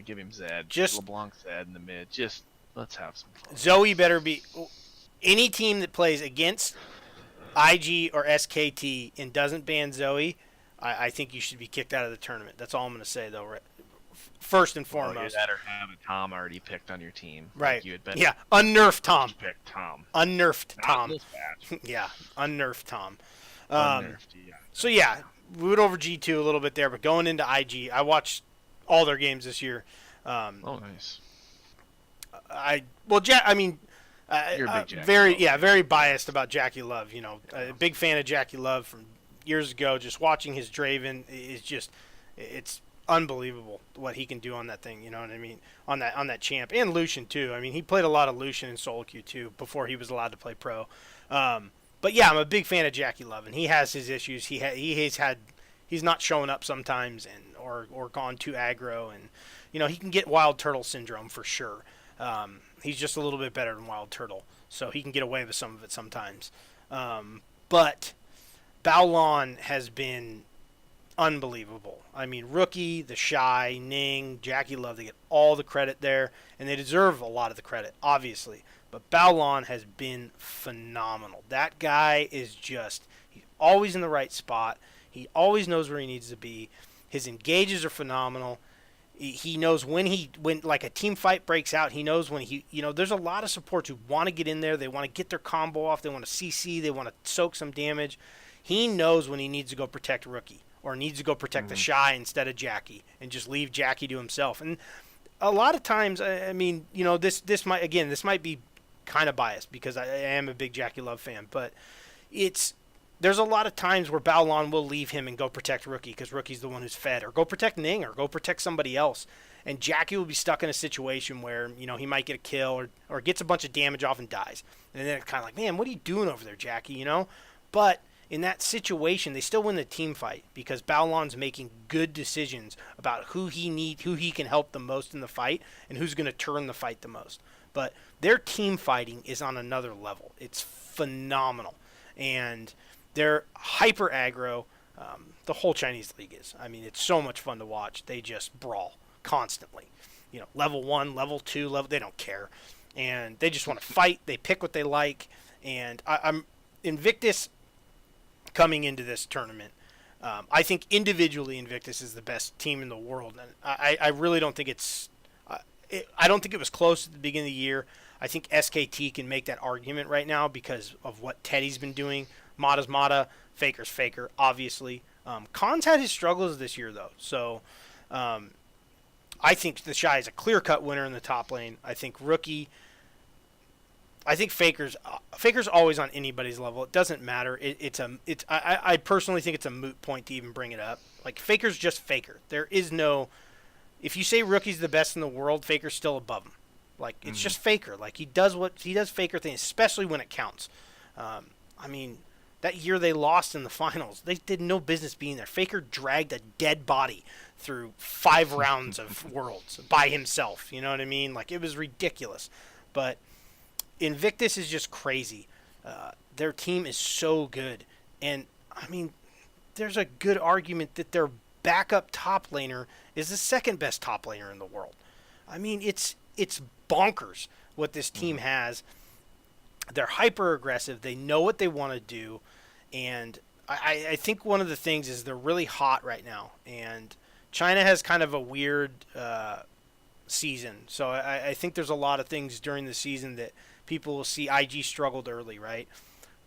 give him Zed.
Just
LeBlanc Zed in the mid. Just let's have some fun.
Zoe better be any team that plays against IG or SKT and doesn't ban Zoe. I think you should be kicked out of the tournament. That's all I'm going to say, though. First and
Well,
foremost.
you better have a Tom already picked on your team.
Right.
Like you had better
Yeah. Unnerfed Tom.
pick Tom.
Unnerfed
Not
Tom.
this batch.
Yeah. Unnerfed Tom.
Unnerfed, yeah.
So, yeah. We went over G2 a little bit there, but going into IG, I watched all their games this year.
Oh, nice. You're a big Jackie
very
Love
yeah,
fan.
very biased about Jackie Love. You know, a big fan of Jackie Love from years ago. Just watching his Draven is just, it's unbelievable what he can do on that thing. You know what I mean? On that champ and Lucian too. I mean, he played a lot of Lucian in solo queue too before he was allowed to play pro. But yeah, I'm a big fan of Jackie Love, and he has his issues. He's not showing up sometimes, and or gone too aggro, and you know he can get Wild Turtle syndrome for sure. He's just a little bit better than Wild Turtle, so he can get away with some of it sometimes. But Baolon has been unbelievable. I mean, Rookie, The Shy, Ning, Jackie Love, they get all the credit there, and they deserve a lot of the credit, obviously. But Baolon has been phenomenal. That guy is just, he's always in the right spot. He always knows where he needs to be. His engages are phenomenal. He knows when like a team fight breaks out, he knows when there's a lot of supports who want to get in there. They want to get their combo off. They want to CC. They want to soak some damage. He knows when he needs to go protect Rookie or needs to go protect the Shy instead of Jackie and just leave Jackie to himself. And a lot of times, I mean, this might be kind of biased because I am a big Jackie Love fan, but there's a lot of times where Baolon will leave him and go protect Rookie because Rookie's the one who's fed, or go protect Ning, or go protect somebody else. And Jackie will be stuck in a situation where, he might get a kill or gets a bunch of damage off and dies. And then it's kind of like, man, what are you doing over there, Jackie, But in that situation, they still win the team fight because Baolon's making good decisions about who he can help the most in the fight and who's going to turn the fight the most. But their team fighting is on another level. It's phenomenal. And they're hyper aggro. The whole Chinese league is. I mean, it's so much fun to watch. They just brawl constantly. Level 1, level 2, they don't care. And they just want to fight. They pick what they like. And I'm Invictus coming into this tournament. I think individually Invictus is the best team in the world. And I really don't think I don't think it was close at the beginning of the year. I think SKT can make that argument right now because of what Teddy's been doing. Mata's Mata, Faker's Faker, obviously. Khan's had his struggles this year, though. So I think the Shy is a clear-cut winner in the top lane. I think Rookie... I think Faker's always on anybody's level. It doesn't matter. I personally think it's a moot point to even bring it up. Like, Faker's just Faker. There is no... If you say Rookie's the best in the world, Faker's still above him. Like, it's just Faker. Like, he does Faker things, especially when it counts. I mean, that year they lost in the finals, they did no business being there. Faker dragged a dead body through 5 rounds of Worlds by himself. You know what I mean? Like, it was ridiculous. But Invictus is just crazy. Their team is so good. And, I mean, there's a good argument that their backup top laner is the second best top laner in the world. I mean, it's bonkers what this team has. They're hyper aggressive. They know what they want to do. And I think one of the things is they're really hot right now. And China has kind of a weird season. So I think there's a lot of things during the season that people will see. IG struggled early, right?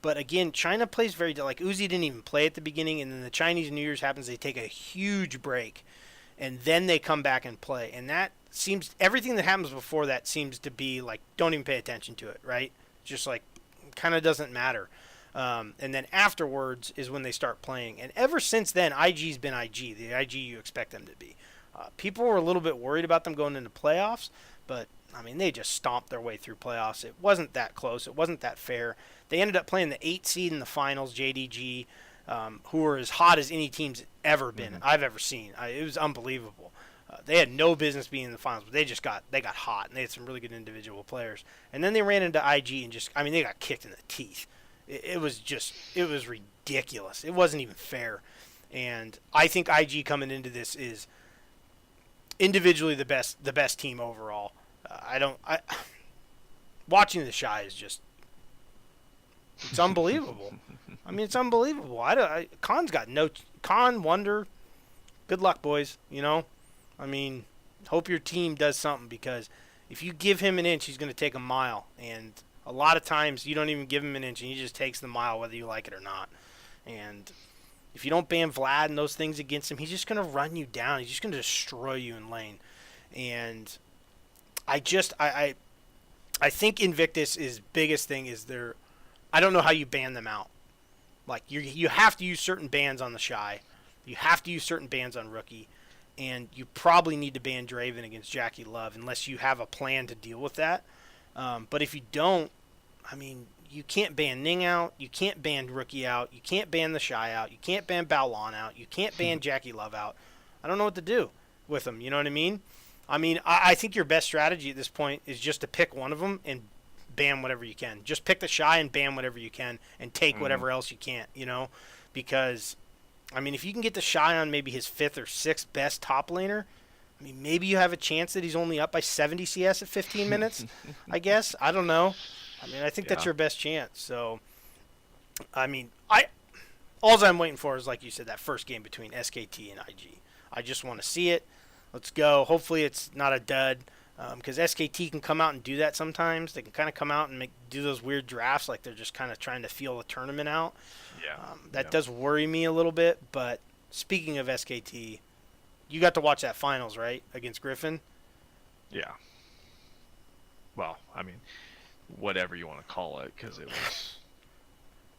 But again, China plays very, like Uzi didn't even play at the beginning, and then the Chinese New Year's happens, they take a huge break, and then they come back and play. And that seems, everything that happens before that seems to be like, don't even pay attention to it, right? Just like, kind of doesn't matter. And then afterwards is when they start playing. And ever since then, IG's been IG, the IG you expect them to be. People were a little bit worried about them going into playoffs, but I mean, they just stomped their way through playoffs. It wasn't that close. It wasn't that fair. They ended up playing the 8 seed in the finals, JDG, who were as hot as any team's ever been, I've ever seen. It was unbelievable. They had no business being in the finals, but they got hot, and they had some really good individual players. And then they ran into IG and they got kicked in the teeth. It was ridiculous. It wasn't even fair. And I think IG coming into this is individually the best team overall. I don't. I watching the Shy is just it's unbelievable. I mean, it's unbelievable. Khan's got no Khan Wonder. Good luck, boys. I mean, hope your team does something because if you give him an inch, he's going to take a mile. And a lot of times you don't even give him an inch, and he just takes the mile whether you like it or not. And if you don't ban Vlad and those things against him, he's just going to run you down. He's just going to destroy you in lane. And I think Invictus is biggest thing is their. I don't know how you ban them out. Like you have to use certain bans on the Shy, you have to use certain bans on Rookie, and you probably need to ban Draven against Jackie Love unless you have a plan to deal with that. But if you don't, I mean, you can't ban Ning out, you can't ban Rookie out, you can't ban the Shy out, you can't ban Baolon out, you can't ban Jackie Love out. I don't know what to do with them. You know what I mean? I think your best strategy at this point is just to pick one of them and ban whatever you can. Just pick the Shy and ban whatever you can and take whatever else you can't, because, if you can get the Shy on maybe his 5th or 6th best top laner, maybe you have a chance that he's only up by 70 CS at 15 minutes, I guess. I don't know. I think that's your best chance. So, all I'm waiting for is, like you said, that first game between SKT and IG. I just want to see it. Let's go. Hopefully it's not a dud, because SKT can come out and do that sometimes. They can kind of come out and do those weird drafts like they're just kind of trying to feel the tournament out.
Yeah.
That does worry me a little bit. But speaking of SKT, you got to watch that finals, right, against Griffin?
Yeah. Well, whatever you want to call it, because it was.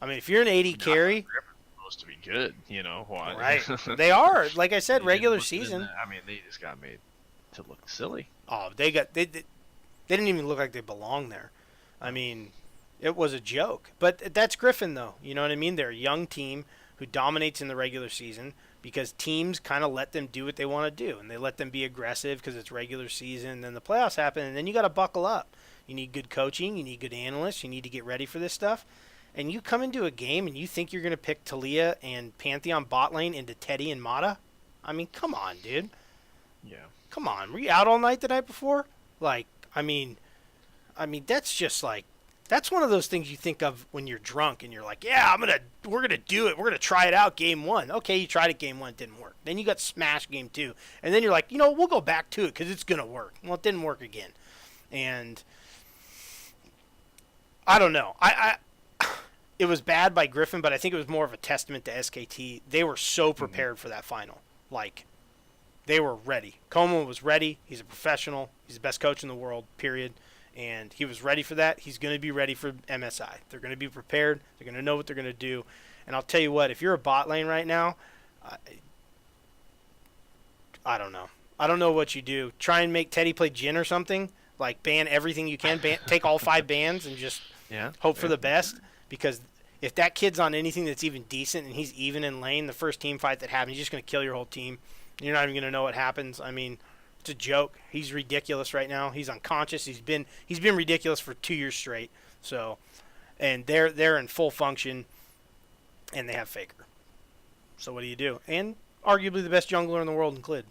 If you're an 80 carry.
To be good, why?
Right. They are. Like I said, regular season.
They just got made to look silly.
Oh, they didn't even look like they belonged there. It was a joke. But that's Griffin, though. You know what I mean? They're a young team who dominates in the regular season because teams kind of let them do what they want to do, and they let them be aggressive because it's regular season. Then the playoffs happen, and then you got to buckle up. You need good coaching. You need good analysts. You need to get ready for this stuff. And you come into a game and you think you're going to pick Talia and Pantheon bot lane into Teddy and Mata? Come on, dude.
Yeah.
Come on. Were you out all night the night before? That's just like, that's one of those things you think of when you're drunk and you're like, yeah, we're going to do it. We're going to try it out game 1. Okay, you tried it game 1. It didn't work. Then you got smashed game 2. And then you're like, we'll go back to it because it's going to work. Well, it didn't work again. And I don't know. It was bad by Griffin, but I think it was more of a testament to SKT. They were so prepared for that final. Like, they were ready. Como was ready. He's a professional. He's the best coach in the world, period. And he was ready for that. He's going to be ready for MSI. They're going to be prepared. They're going to know what they're going to do. And I'll tell you what, if you're a bot lane right now, I don't know. I don't know what you do. Try and make Teddy play Jhin or something. Like, ban everything you can. Take all 5 bans and just hope for the best. Because if that kid's on anything that's even decent and he's even in lane, the first team fight that happens, he's just going to kill your whole team. You're not even going to know what happens. It's a joke. He's ridiculous right now. He's unconscious. He's been ridiculous for 2 years straight. So, and they're in full function, and they have Faker. So what do you do? And arguably the best jungler in the world in Clid.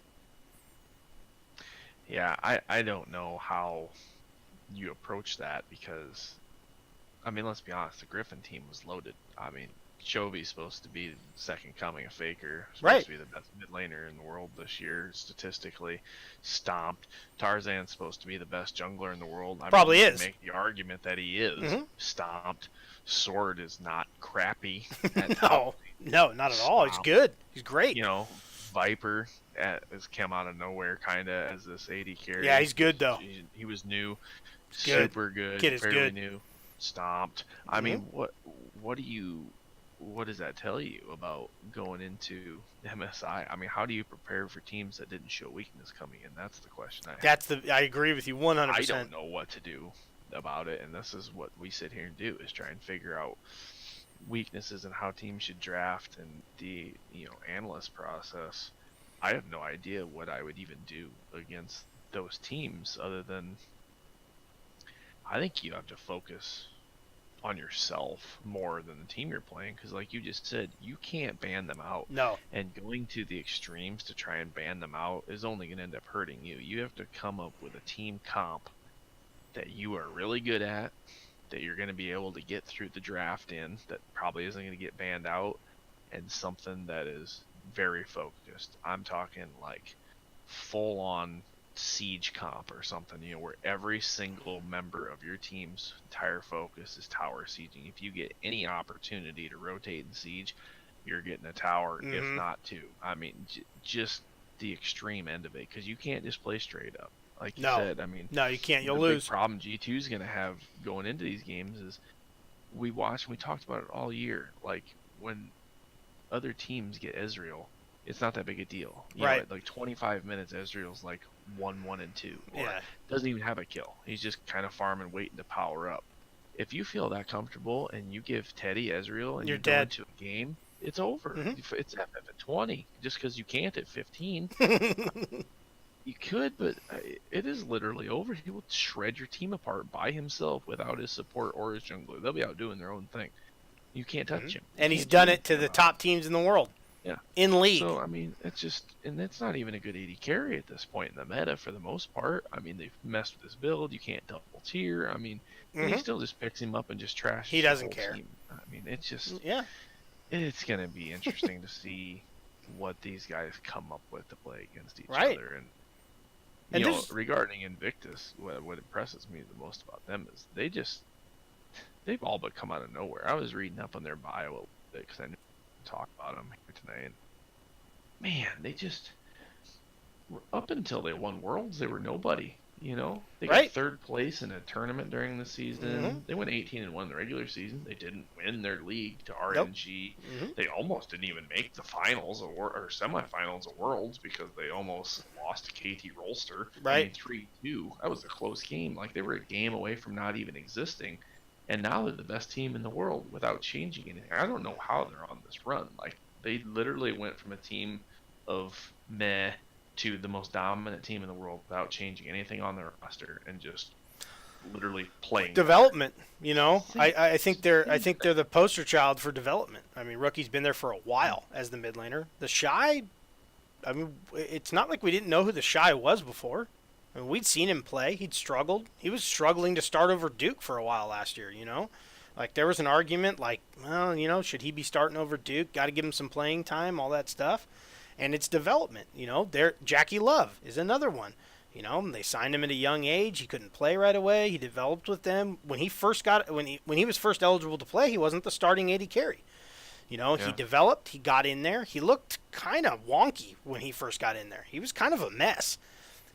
Yeah, I don't know how you approach that because. Let's be honest. The Griffin team was loaded. Chovy's supposed to be the second coming of Faker. Supposed to be the best mid laner in the world this year, statistically. Stomped. Tarzan's supposed to be the best jungler in the world.
Probably is.
Make the argument that he is. Stomped. Sword is not crappy.
No, not at all. He's good. He's great.
Viper has come out of nowhere, kind of as this 80 carry.
Yeah, he's good though.
He was new.
Good.
Super good.
Kid is
fairly
good.
New. Stomped. What does that tell you about going into MSI? How do you prepare for teams that didn't show weakness coming in? That's the question I have.
I agree with you 100%.
I don't know what to do about it, and this is what we sit here and do is try and figure out weaknesses and how teams should draft and the analyst process. I have no idea what I would even do against those teams other than I think you have to focus on yourself more than the team you're playing, because like you just said, you can't ban them out,
No.
and going to the extremes to try and ban them out is only going to end up hurting you. You have to come up with a team comp that you are really good at, that you're going to be able to get through the draft in, that probably isn't going to get banned out, and something that is very focused. I'm talking like full on siege comp or something, where every single member of your team's entire focus is tower sieging. If you get any opportunity to rotate and siege, you're getting a tower, if not two. I mean, just the extreme end of it, because you can't just play straight up. Like you said, I mean,
no, you can't. You'll
the
lose.
big problem G2 is going to have going into these games is we talked about it all year. Like when other teams get Ezreal, it's not that big a deal.
Right.
Like 25 minutes, Ezreal's like 1-1 and 2. Or
Yeah.
doesn't even have a kill. He's just kind of farming, waiting to power up. If you feel that comfortable and you give Teddy Ezreal and
You're
you go
dead.
into a game, it's over. It's FF at 20. Just because you can't at 15. You could, but it is literally over. He will shred your team apart by himself without his support or his jungler. They'll be out doing their own thing. You can't touch him.
And he's done it to the top teams in the world.
Yeah.
In league.
So, I mean, it's just, and that's not even a good AD carry at this point in the meta for the most part. I mean, they've messed with his build. You can't double tier. I mean, and he still just picks him up and just trashes
He doesn't care.
Team. I mean, it's just,
Yeah.
it's going to be interesting to see what these guys come up with to play against each
Right.
other. And
And
you know,
there's-
regarding Invictus, what impresses me the most about them is they've all but come out of nowhere. I was reading up on their bio a little bit because I knew to talk about them here today, and man, they just, up until they won Worlds, they were nobody. They got
Right.
third place in a tournament during the season. They went 18-1 in the regular season. They didn't win their league to RNG. They almost didn't even make the finals or semifinals of Worlds because they almost lost to KT Rolster.
Right.
3-2. That was a close game. Like, they were a game away from not even existing. And now they're the best team in the world without changing anything. I don't know how they're on this run. Like, they literally went from a team of meh to the most dominant team in the world without changing anything on their roster and just literally playing
Development, I think they're the poster child for development. I mean, Rookie's been there for a while as the mid laner. The Shy, I mean, it's not like we didn't know who the Shy was before. I mean, we'd seen him play. He'd struggled. He was struggling to start over Duke for a while last year, Like, there was an argument like, well, should he be starting over Duke? Got to give him some playing time, all that stuff. And it's development, Jackie Love is another one. They signed him at a young age. He couldn't play right away. He developed with them. When he was first eligible to play, he wasn't the starting AD carry. He developed. He got in there. He looked kind of wonky when he first got in there. He was kind of a mess.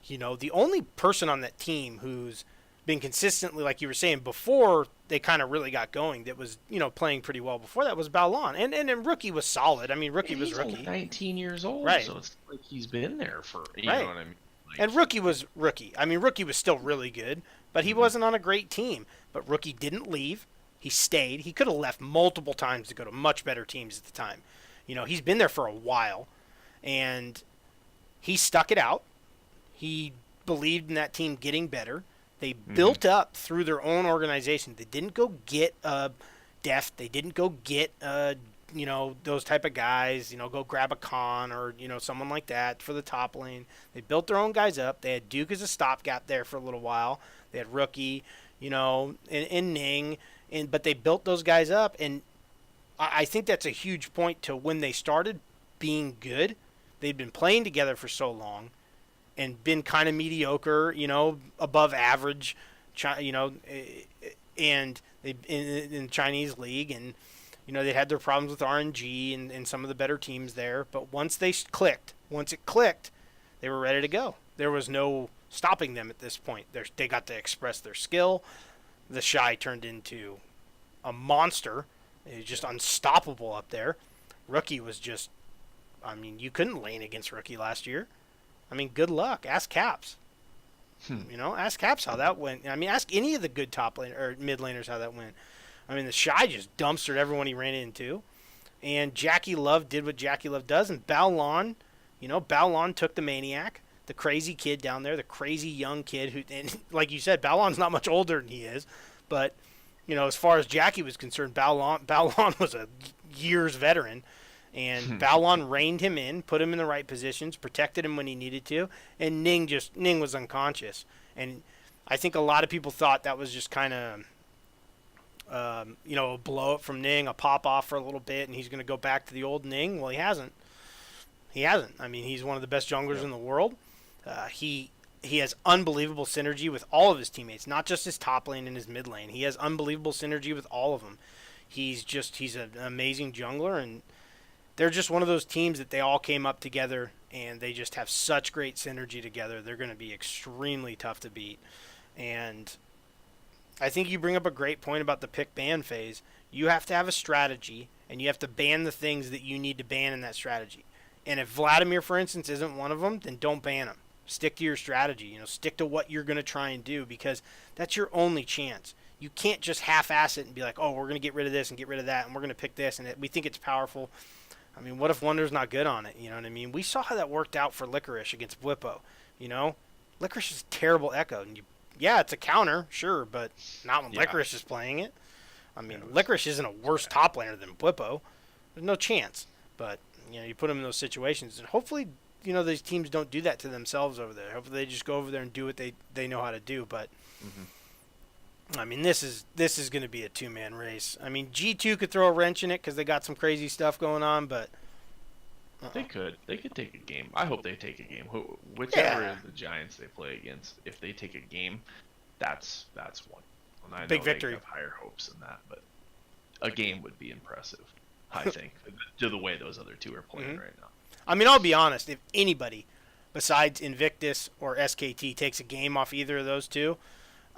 The only person on that team who's been consistently, like you were saying, before they kind of really got going, that was, playing pretty well before that was Balon. And Rookie was solid. I mean, Rookie was Rookie.
He's 19 years old,
right.
So it's like he's been there for, you
right.
know what I mean? Like,
and Rookie was Rookie. I mean, Rookie was still really good, but he wasn't on a great team. But Rookie didn't leave. He stayed. He could have left multiple times to go to much better teams at the time. He's been there for a while, and he stuck it out. He believed in that team getting better. They built up through their own organization. They didn't go get Deft. They didn't go get those type of guys. Go grab a Khan or someone like that for the top lane. They built their own guys up. They had Duke as a stopgap there for a little while. They had Rookie, and Ning, but they built those guys up, and I think that's a huge point to when they started being good. They'd been playing together for so long and been kind of mediocre, above average, and they in Chinese league, and they had their problems with RNG and some of the better teams there. But once it clicked, they were ready to go. There was no stopping them at this point. They got to express their skill. The Shy turned into a monster. It was just unstoppable up there. Rookie was just, I mean, you couldn't lane against Rookie last year. I mean, good luck. Ask Caps. Ask Caps how that went. I mean, ask any of the good top lane or mid laners how that went. I mean, the Shy just dumpstered everyone he ran into. And Jackie Love did what Jackie Love does. And Balon, Balon took the Maniac, the crazy kid down there, the crazy young kid who, and like you said, Balon's not much older than he is. But as far as Jackie was concerned, Balon was a years veteran, and Balon reined him in, put him in the right positions, protected him when he needed to, and Ning was unconscious. And I think a lot of people thought that was just kind of, a blow up from Ning, a pop off for a little bit, and he's going to go back to the old Ning. Well, he hasn't. He hasn't. I mean, he's one of the best junglers in the world. He has unbelievable synergy with all of his teammates, not just his top lane and his mid lane. He has unbelievable synergy with all of them. He's an amazing jungler, and they're just one of those teams that they all came up together, and they just have such great synergy together. They're going to be extremely tough to beat. And I think you bring up a great point about the pick ban phase. You have to have a strategy, and you have to ban the things that you need to ban in that strategy. And if Vladimir, for instance, isn't one of them, then don't ban him. Stick to your strategy. Stick to what you're going to try and do, because that's your only chance. You can't just half-ass it and be like, oh, we're going to get rid of this and get rid of that, and we're going to pick this, and we think it's powerful. I mean, what if Wonder's not good on it? You know what I mean? We saw how that worked out for Licorice against Blippo. Licorice is a terrible echo. And it's a counter, sure, but not when Licorice is playing it. I mean, Licorice isn't a worse top laner than Blippo. There's no chance. But, you put them in those situations, and hopefully, these teams don't do that to themselves over there. Hopefully they just go over there and do what they know how to do. But, I mean, this is going to be a two-man race. I mean, G2 could throw a wrench in it because they got some crazy stuff going on, but
they could take a game. I hope they take a game. Whichever is the Giants they play against, if they take a game, that's one. And I know
big victory.
They have higher hopes than that, but a game would be impressive, I think, to the way those other two are playing right now.
I mean, I'll be honest. If anybody besides Invictus or SKT takes a game off either of those two,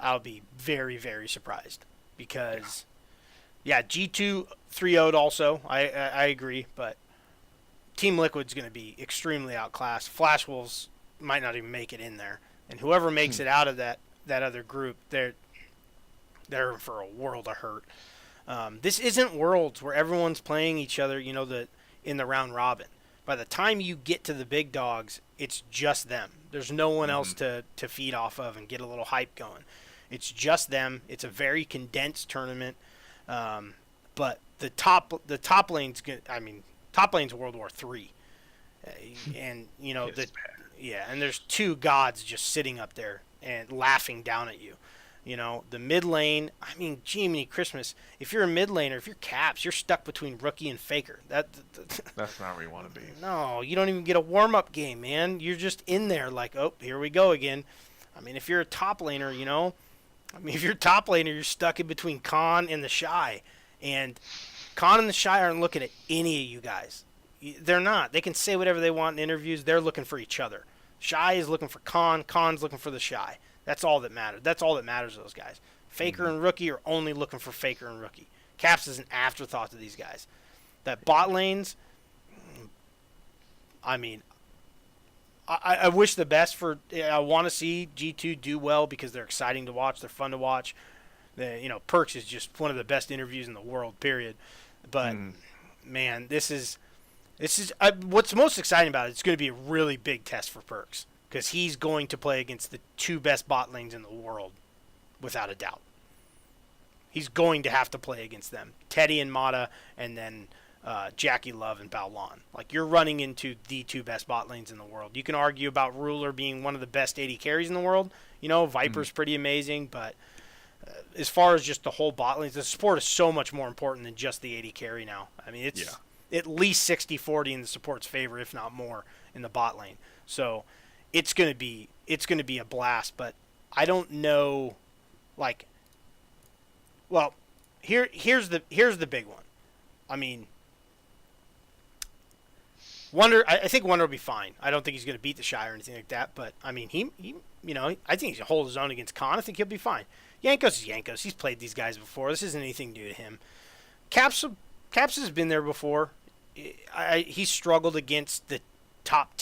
I'll be very, very surprised, because, G2 3-0'd also. I agree, but Team Liquid's going to be extremely outclassed. Flash Wolves might not even make it in there, and whoever makes it out of that other group, they're in for a world of hurt. This isn't Worlds where everyone's playing each other, in the round robin. By the time you get to the big dogs, it's just them. There's no one else to feed off of and get a little hype going. It's just them. It's a very condensed tournament. But the top lane's good. I mean, top lane's World War III. And, and there's two gods just sitting up there and laughing down at you. The mid lane, I mean, Jiminy Christmas, if you're a mid laner, if you're Caps, you're stuck between Rookie and Faker. That's
not where you want to be.
No, you don't even get a warm-up game, man. You're just in there like, oh, here we go again. I mean, if you're a top laner, you're stuck in between Khan and the Shy. And Khan and the Shy aren't looking at any of you guys. They're not. They can say whatever they want in interviews. They're looking for each other. Shy is looking for Khan. Khan's looking for the Shy. That's all that matters. That's all that matters to those guys. Faker and Rookie are only looking for Faker and Rookie. Caps is an afterthought to these guys. That bot lanes, I mean, I wish the best for. I want to see G2 do well because they're exciting to watch. They're fun to watch. Perks is just one of the best interviews in the world. Period. But man, this is what's most exciting about it. It's going to be a really big test for Perks, because he's going to play against the two best bot lanes in the world, without a doubt. He's going to have to play against them. Teddy and Mata, and then Jackie Love and Baolon. Like, you're running into the two best bot lanes in the world. You can argue about Ruler being one of the best AD carries in the world. Viper's pretty amazing, but as far as just the whole bot lanes, the support is so much more important than just the AD carry now. I mean, it's at least 60-40 in the support's favor, if not more, in the bot lane. So it's gonna be a blast, but I don't know, here's the big one. I mean, Wonder, I think Wonder will be fine. I don't think he's gonna beat the Shy or anything like that, but I mean, he I think he's gonna hold his own against Khan. I think he'll be fine. Yankos is Yankos. He's played these guys before. This isn't anything new to him. Caps has been there before. He's struggled against the top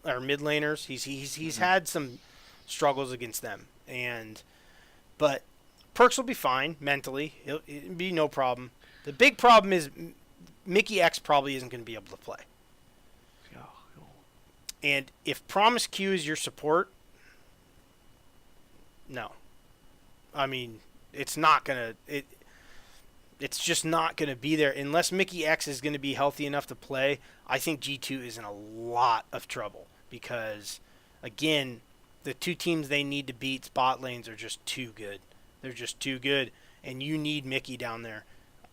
or mid laners. He's had some struggles against them, but Perks will be fine mentally. It'll be no problem. The big problem is Mickey X probably isn't going to be able to play. And if Promise Q is your support, no. I mean, it's not gonna it's just not gonna be there unless Mickey X is gonna be healthy enough to play. I think G2 is in a lot of trouble because, again, the two teams they need to beat spot lanes are just too good. They're just too good, and you need Mickey down there.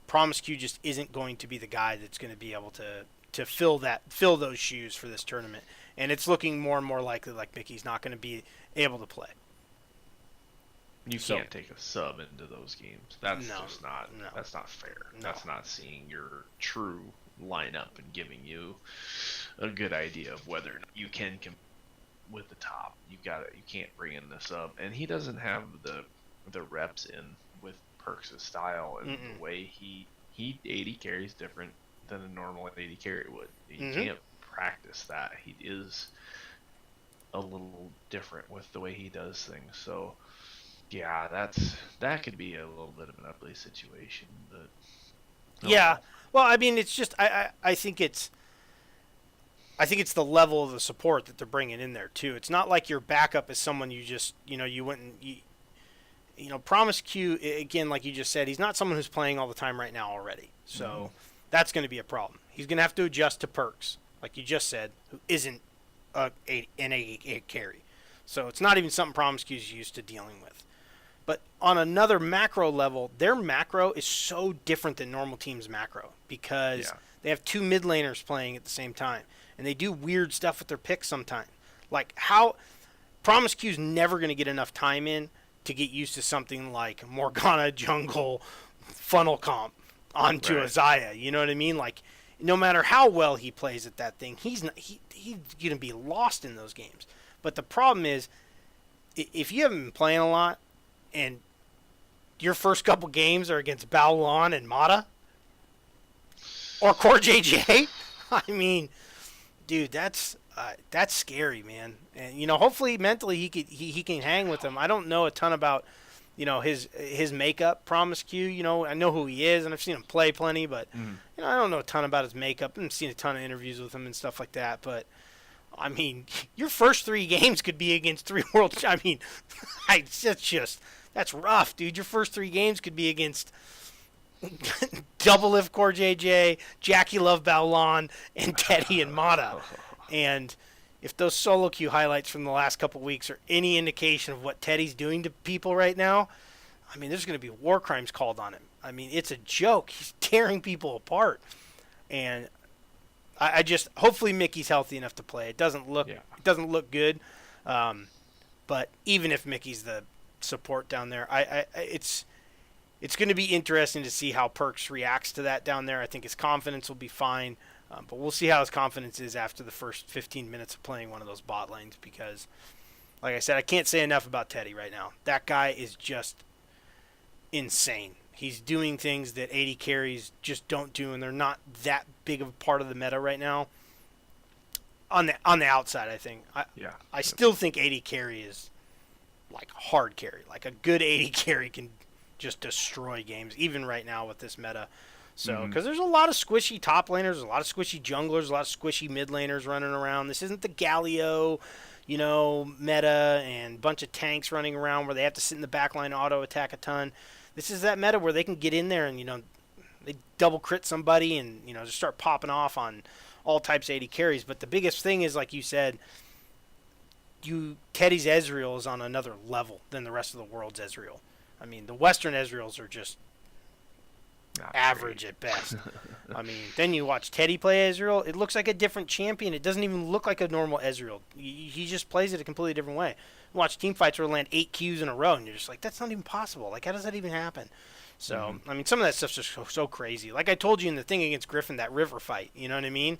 Promise Q just isn't going to be the guy that's going to be able to fill those shoes for this tournament, and it's looking more and more likely like Mickey's not going to be able to play.
You can't take a sub into those games. That's just not.
No.
That's not fair.
No.
That's not seeing your true lineup and giving you a good idea of whether or not you can compete with the top. You can't bring in the sub, and he doesn't have the reps in with Perks' style and the way he AD carries different than a normal AD carry would. You can't practice that. He is a little different with the way he does things. So yeah, that could be a little bit of an ugly situation. But
yeah, well, I mean, it's just I think it's the level of the support that they're bringing in there too. It's not like your backup is someone you just you went and Promise Q, again, like you just said, he's not someone who's playing all the time right now already. So that's going to be a problem. He's going to have to adjust to Perks, like you just said, who isn't an AD carry. So it's not even something Promise Q's used to dealing with. But on another macro level, their macro is so different than normal teams' macro because they have two mid laners playing at the same time. And they do weird stuff with their picks sometimes. Like how Promise Q's never going to get enough time in to get used to something like Morgana jungle funnel comp onto a Xayah. You know what I mean? Like no matter how well he plays at that thing, he's going to be lost in those games. But the problem is if you haven't been playing a lot and your first couple games are against Baolan and Mata or Core JJ, I mean, dude, that's scary, man. And hopefully mentally he can hang with him. I don't know a ton about his makeup. Promise Q, I know who he is and I've seen him play plenty, but I don't know a ton about his makeup. I've seen a ton of interviews with him and stuff like that. But I mean, your first 3 games could be against 3 world. I mean, that's rough, dude. Your first 3 games could be against Double Lift Core JJ, Jackie Love Baolan, and Teddy and Mata. And if those solo queue highlights from the last couple weeks are any indication of what Teddy's doing to people right now, I mean, there's going to be war crimes called on him. I mean, it's a joke. He's tearing people apart. And I just hopefully Mickey's healthy enough to play. It doesn't look good. But even if Mickey's the support down there, it's going to be interesting to see how Perks reacts to that down there. I think his confidence will be fine, but we'll see how his confidence is after the first 15 minutes of playing one of those bot lanes because, like I said, I can't say enough about Teddy right now. That guy is just insane. He's doing things that AD carries just don't do, and they're not that big of a part of the meta right now. On the outside, I think. I still think AD carry is like hard carry. Like a good AD carry can just destroy games, even right now with this meta. So, because there's a lot of squishy top laners, a lot of squishy junglers, a lot of squishy mid laners running around. This isn't the Galio, meta and bunch of tanks running around where they have to sit in the back line auto attack a ton. This is that meta where they can get in there and, they double crit somebody and, just start popping off on all types of AD carries. But the biggest thing is, like you said, Teddy's Ezreal is on another level than the rest of the world's Ezreal. I mean, the Western Ezreals are just not average at best. I mean, then you watch Teddy play Ezreal. It looks like a different champion. It doesn't even look like a normal Ezreal. He just plays it a completely different way. Watch team fights where land 8 Qs in a row, and you're just like, that's not even possible. Like, how does that even happen? So, I mean, some of that stuff's just so crazy. Like I told you in the thing against Griffin, that river fight, you know what I mean?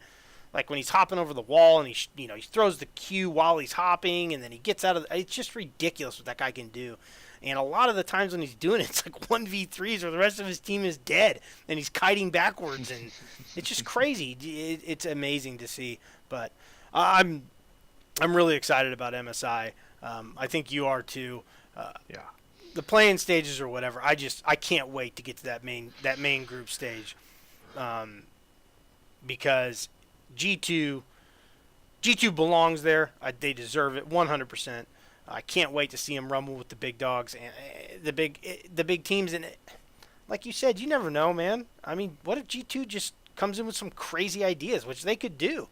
Like when he's hopping over the wall and he throws the Q while he's hopping, and then he gets out of it's just ridiculous what that guy can do. And a lot of the times when he's doing it, it's like 1v3s where the rest of his team is dead, and he's kiting backwards, and it's just crazy. It's amazing to see. But I'm really excited about MSI. I think you are too. The playing stages or whatever. I can't wait to get to that main group stage, because G2 belongs there. They deserve it 100%. I can't wait to see them rumble with the big dogs and the big teams. And like you said, you never know, man. I mean, what if G2 just comes in with some crazy ideas, which they could do,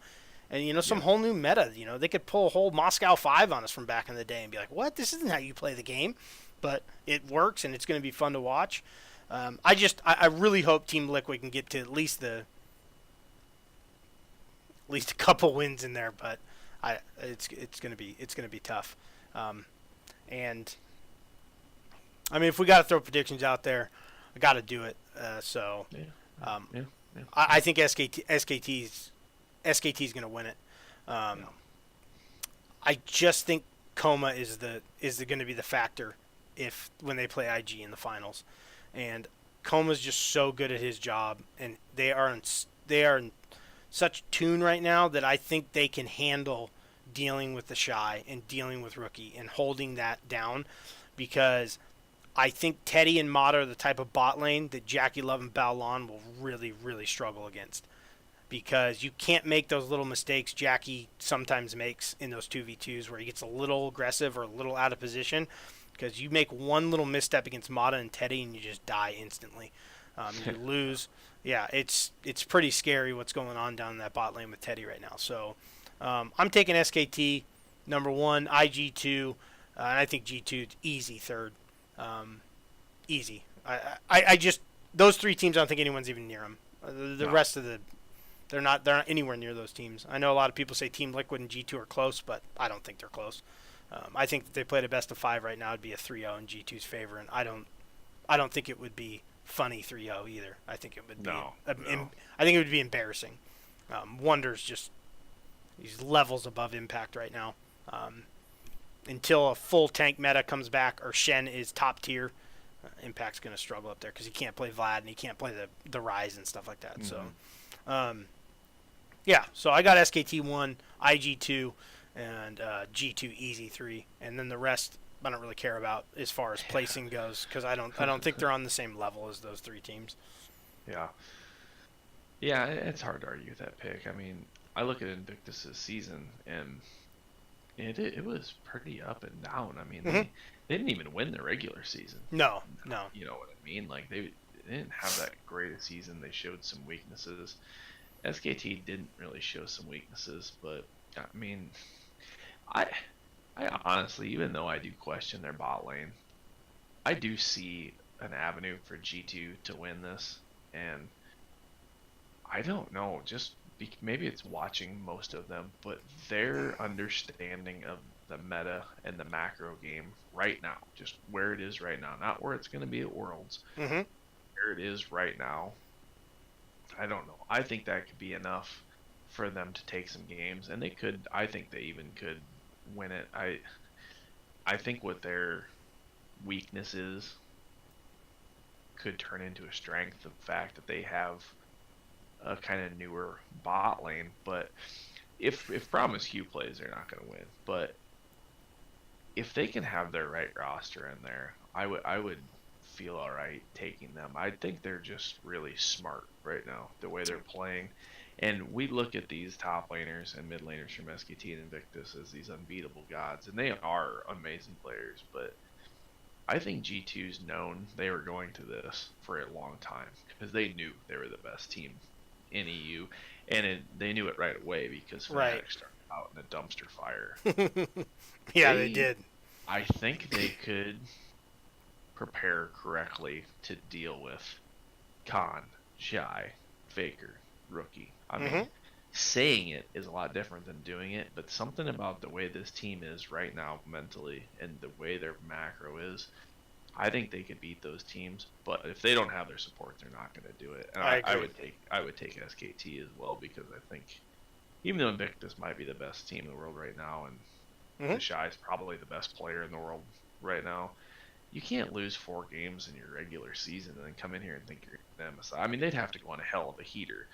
and some
Yeah.
whole new meta. They could pull a whole Moscow 5 on us from back in the day and be like, what? This isn't how you play the game, but it works and it's going to be fun to watch. I really hope Team Liquid can get to at least a couple wins in there, but it's gonna be tough. And I mean, if we got to throw predictions out there, I got to do it. So
Yeah.
um,
Yeah. Yeah.
I think SKT's gonna win it. Um,
Yeah.
I just think Coma is going to be the factor if when they play IG in the finals, and Coma's just so good at his job, and they are in such tune right now that I think they can handle dealing with the Shy and dealing with Rookie and holding that down, because I think Teddy and Mata are the type of bot lane that Jackie Love and Baolon will really, really struggle against, because you can't make those little mistakes Jackie sometimes makes in those 2v2s where he gets a little aggressive or a little out of position, because you make one little misstep against Mata and Teddy and you just die instantly. You lose. Yeah, it's pretty scary what's going on down in that bot lane with Teddy right now. So I'm taking SKT number 1, IG2, and I think G2 easy third. Easy. I just those 3 teams, I don't think anyone's even near them. The
No.
rest of they're not anywhere near those teams. I know a lot of people say Team Liquid and G2 are close, but I don't think they're close. I think if they played a best of 5 right now, it'd be a 3-0 in G2's favor, and I don't think it would be funny 3-0 either. I think it would be
No.
I think it would be embarrassing. Wonder's just he's levels above Impact right now. Until a full tank meta comes back or Shen is top tier, Impact's going to struggle up there because he can't play Vlad and he can't play the Rise and stuff like that.
Mm-hmm.
So, yeah. So I got SKT 1, IG 2, and G2 easy 3, and then the rest I don't really care about as far as placing goes, because I don't think they're on the same level as those 3 teams.
Yeah. Yeah, it's hard to argue with that pick. I mean, I look at Invictus's season, and it was pretty up and down. I mean, they didn't even win the regular season.
No.
You know what I mean? Like, they didn't have that great a season. They showed some weaknesses. SKT didn't really show some weaknesses, but I mean, I honestly, even though I do question their bot lane, I do see an avenue for G2 to win this, and I don't know, just maybe it's watching most of them, but their understanding of the meta and the macro game right now, just where it is right now, not where it's going to be at Worlds,
Mm-hmm.
where it is right now, I don't know. I think that could be enough for them to take some games, and they could. I think they even could win it. I think what their weakness is could turn into a strength. The fact that they have a kind of newer bot lane, but if Promise Q plays, they're not going to win. But if they can have their right roster in there, I would feel all right taking them. I think they're just really smart right now, the way they're playing. And we look at these top laners and mid laners from SKT and Invictus as these unbeatable gods, and they are amazing players. But I think G2's known they were going to this for a long time because they knew they were the best team in EU, and they knew it right away because Fnatic started out in a dumpster fire.
Yeah, they did.
I think they could prepare correctly to deal with Khan, Shy, Faker, Rookie. I mean, saying it is a lot different than doing it, but something about the way this team is right now mentally and the way their macro is, I think they could beat those teams. But if they don't have their support, they're not going to do it. And I would take SKT as well, because I think even though Invictus might be the best team in the world right now, and the Shy is probably the best player in the world right now, you can't lose 4 games in your regular season and then come in here and think you're an MSI. I mean, they'd have to go on a hell of a heater.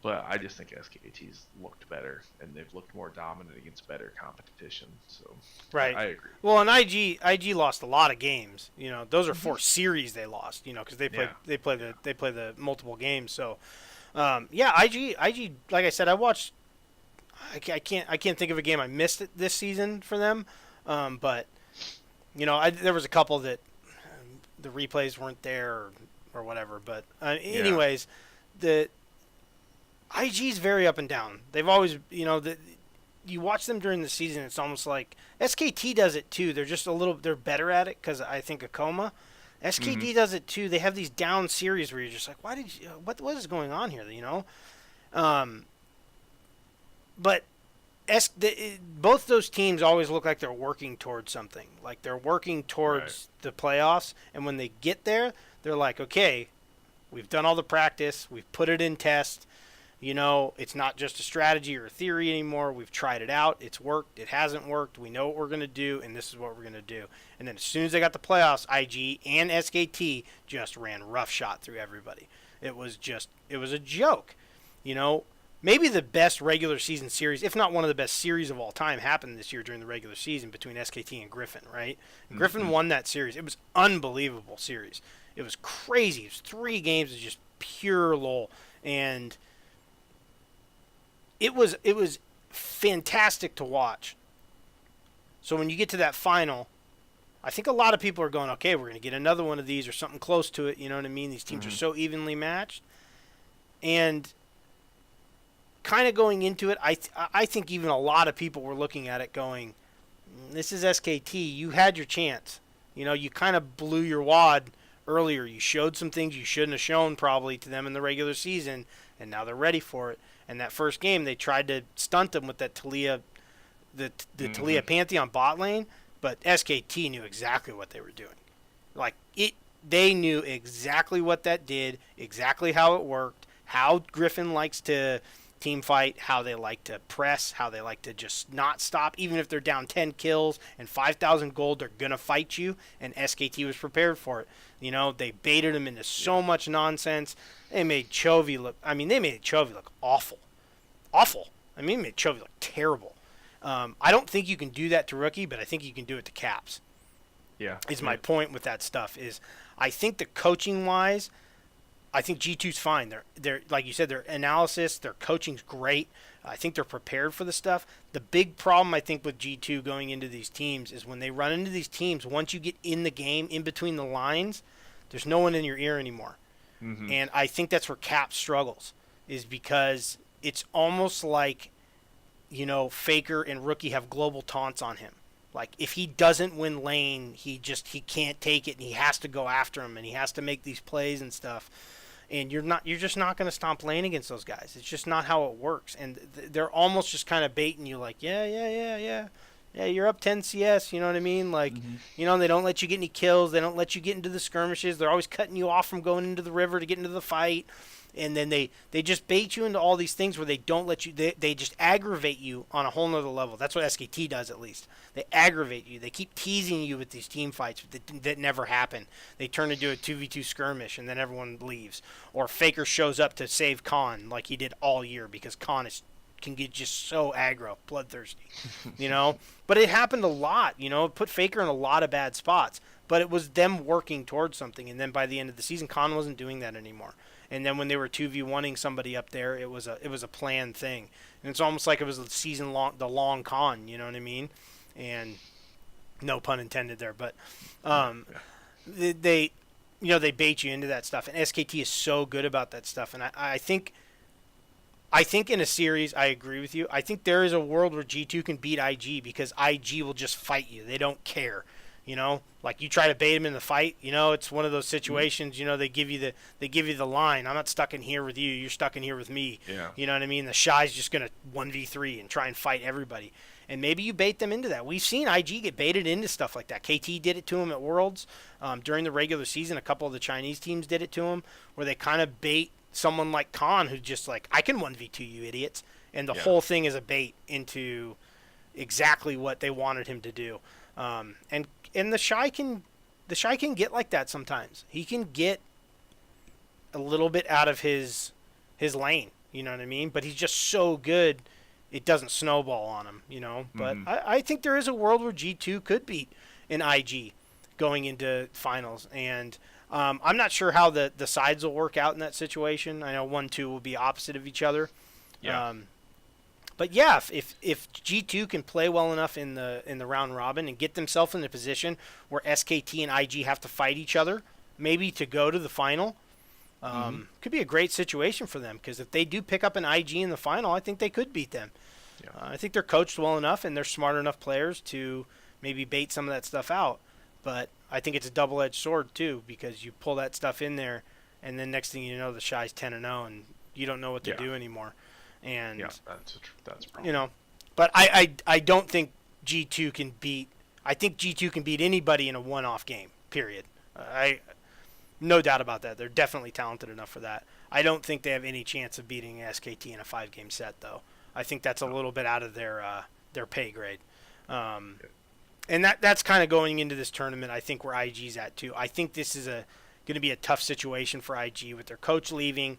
But I just think SKT's looked better, and they've looked more dominant against better competition. So
Right.
I agree.
Well, and IG lost a lot of games. Those are 4 series they lost. Because they play the multiple games. So, yeah, IG. Like I said, I watched. I can't think of a game I missed this season for them. But There was a couple that the replays weren't there or whatever. But
Yeah.
anyways, the IG's very up and down. They've always, you watch them during the season, it's almost like SKT does it too. They're better at it because I think Akoma. SKT does it too. They have these down series where you're just like, what is going on here? But both those teams always look like they're working towards something. Like they're working towards the playoffs, and when they get there, they're like, okay, we've done all the practice, we've put it in test. It's not just a strategy or a theory anymore. We've tried it out. It's worked. It hasn't worked. We know what we're going to do, and this is what we're going to do. And then as soon as they got the playoffs, IG and SKT just ran roughshod through everybody. It was a joke. Maybe the best regular season series, if not one of the best series of all time, happened this year during the regular season between SKT and Griffin, right? Griffin won that series. It was unbelievable series. It was crazy. It was 3 games of just pure lull. And it was fantastic to watch. So when you get to that final, I think a lot of people are going, okay, we're going to get another one of these or something close to it. You know what I mean? These teams are so evenly matched. And kind of going into it, I think even a lot of people were looking at it going, this is SKT. You had your chance. You kind of blew your wad earlier. You showed some things you shouldn't have shown probably to them in the regular season, and now they're ready for it. And that first game, they tried to stunt them with that Taliyah, the Taliyah Pantheon bot lane, but SKT knew exactly what they were doing. They knew exactly what that did, exactly how it worked, how Griffin likes to team fight, how they like to press, how they like to just not stop. Even if they're down 10 kills and 5,000 gold, they're going to fight you, and SKT was prepared for it. They baited him into so much nonsense. They made Chovy look awful. Awful. They made Chovy look terrible. I don't think you can do that to Rookie, but I think you can do it to Caps.
Yeah.
Is my point with that stuff is I think the coaching-wise, I think G2's fine. They're like you said, their analysis, their coaching's great. I think they're prepared for the stuff. The big problem I think with G2 going into these teams is when they run into these teams, once you get in the game, in between the lines, there's no one in your ear anymore. And I think that's where Cap struggles, is because it's almost like, Faker and Rookie have global taunts on him. Like, if he doesn't win lane, he can't take it, and he has to go after him, and he has to make these plays and stuff. And you're just not going to stomp lane against those guys. It's just not how it works. And they're almost just kind of baiting you like, yeah, you're up 10 CS, you know what I mean? Like, they don't let you get any kills. They don't let you get into the skirmishes. They're always cutting you off from going into the river to get into the fight. And then they just bait you into all these things where they don't let you, they just aggravate you on a whole nother level. That's what SKT does, at least. They aggravate you. They keep teasing you with these team fights that never happen. They turn into a 2v2 skirmish, and then everyone leaves. Or Faker shows up to save Khan like he did all year, because Khan can get just so aggro, bloodthirsty, But it happened a lot, It put Faker in a lot of bad spots. But it was them working towards something, and then by the end of the season, Khan wasn't doing that anymore. And then when they were 2v1ing somebody up there, it was a planned thing. And it's almost like it was the long con, you know what I mean? And no pun intended there, but they bait you into that stuff. And SKT is so good about that stuff. And I think in a series, I agree with you. I think there is a world where G2 can beat IG because IG will just fight you. They don't care. Like you try to bait them in the fight, it's one of those situations, they give you the line. I'm not stuck in here with you. You're stuck in here with me.
Yeah.
You know what I mean? The Shy's just going to 1v3 and try and fight everybody. And maybe you bait them into that. We've seen IG get baited into stuff like that. KT did it to him at Worlds. During the regular season, a couple of the Chinese teams did it to him, where they kind of bait someone like Khan, who's just like, I can 1v2 you idiots. And the whole thing is a bait into exactly what they wanted him to do. And the Shy can get like that sometimes. He can get a little bit out of his lane, you know what I mean? But he's just so good, it doesn't snowball on him, But I think there is a world where G2 could beat an IG going into finals. And I'm not sure how the sides will work out in that situation. I know 1-2 will be opposite of each other.
Yeah.
But yeah, if G2 can play well enough in the round robin and get themselves in a position where SKT and IG have to fight each other, maybe to go to the final, could be a great situation for them. Because if they do pick up an IG in the final, I think they could beat them.
Yeah.
I think they're coached well enough and they're smart enough players to maybe bait some of that stuff out. But I think it's a double-edged sword too, because you pull that stuff in there, and then next thing you know, the Shy's 10-0, and you don't know what to do anymore. And
yeah, that's a problem.
you know, but I don't think G2 can beat. I think G2 can beat anybody in a one-off game. Period. No doubt about that. They're definitely talented enough for that. I don't think they have any chance of beating SKT in a 5-game set, though. I think that's a little bit out of their pay grade. And that's kind of going into this tournament, I think, where IG's at, too. I think this is going to be a tough situation for IG with their coach leaving.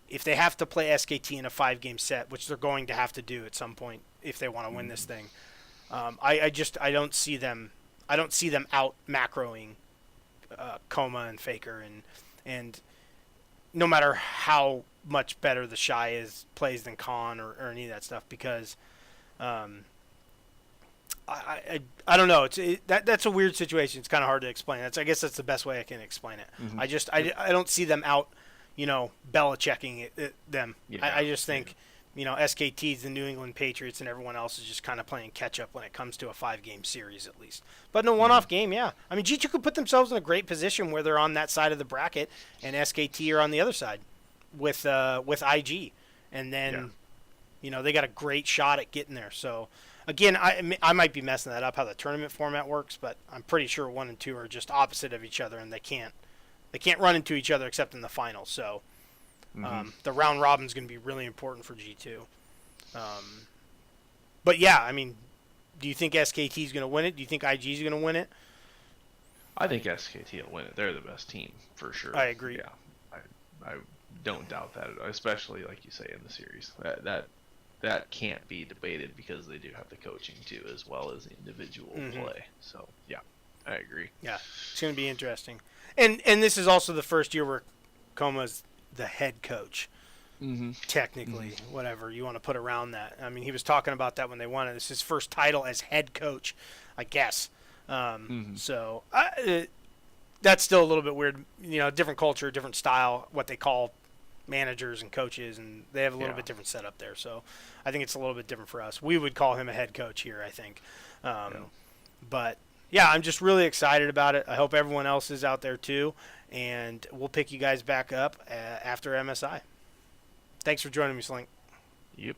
If they have to play SKT in a 5-game set, which they're going to have to do at some point if they want to win this thing, I don't see them out macroing Coma and Faker, and no matter how much better the Shy plays than Khan or any of that stuff, because I don't know. That's a weird situation. It's kind of hard to explain. I guess that's the best way I can explain it. I don't see them out, Belichicking them.
Yeah.
I just think, SKT's the New England Patriots and everyone else is just kind of playing catch up when it comes to a 5-game series at least. But in a one-off game, yeah. I mean, G2 could put themselves in a great position where they're on that side of the bracket and SKT are on the other side with IG, and then they got a great shot at getting there. So again, I might be messing that up how the tournament format works, but I'm pretty sure 1 and 2 are just opposite of each other and they can't run into each other except in the finals. So the round robin is going to be really important for G2. But yeah, I mean, do you think SKT is going to win it? Do you think IG is going to win it?
I think SKT will win it. They're the best team for sure.
I agree.
Yeah, I don't doubt that, especially like you say in the series. That can't be debated because they do have the coaching too, as well as the individual play. So yeah, I agree.
Yeah, it's going to be interesting. And this is also the first year where Coma's the head coach. Technically, whatever you want to put around that. I mean, he was talking about that when they won it. It's his first title as head coach, I guess. So that's still a little bit weird. Different culture, different style, what they call managers and coaches, and they have a little bit different setup there. So I think it's a little bit different for us. We would call him a head coach here, I think. But yeah, I'm just really excited about it. I hope everyone else is out there too, and we'll pick you guys back up after MSI. Thanks for joining me, Slink.
Yep.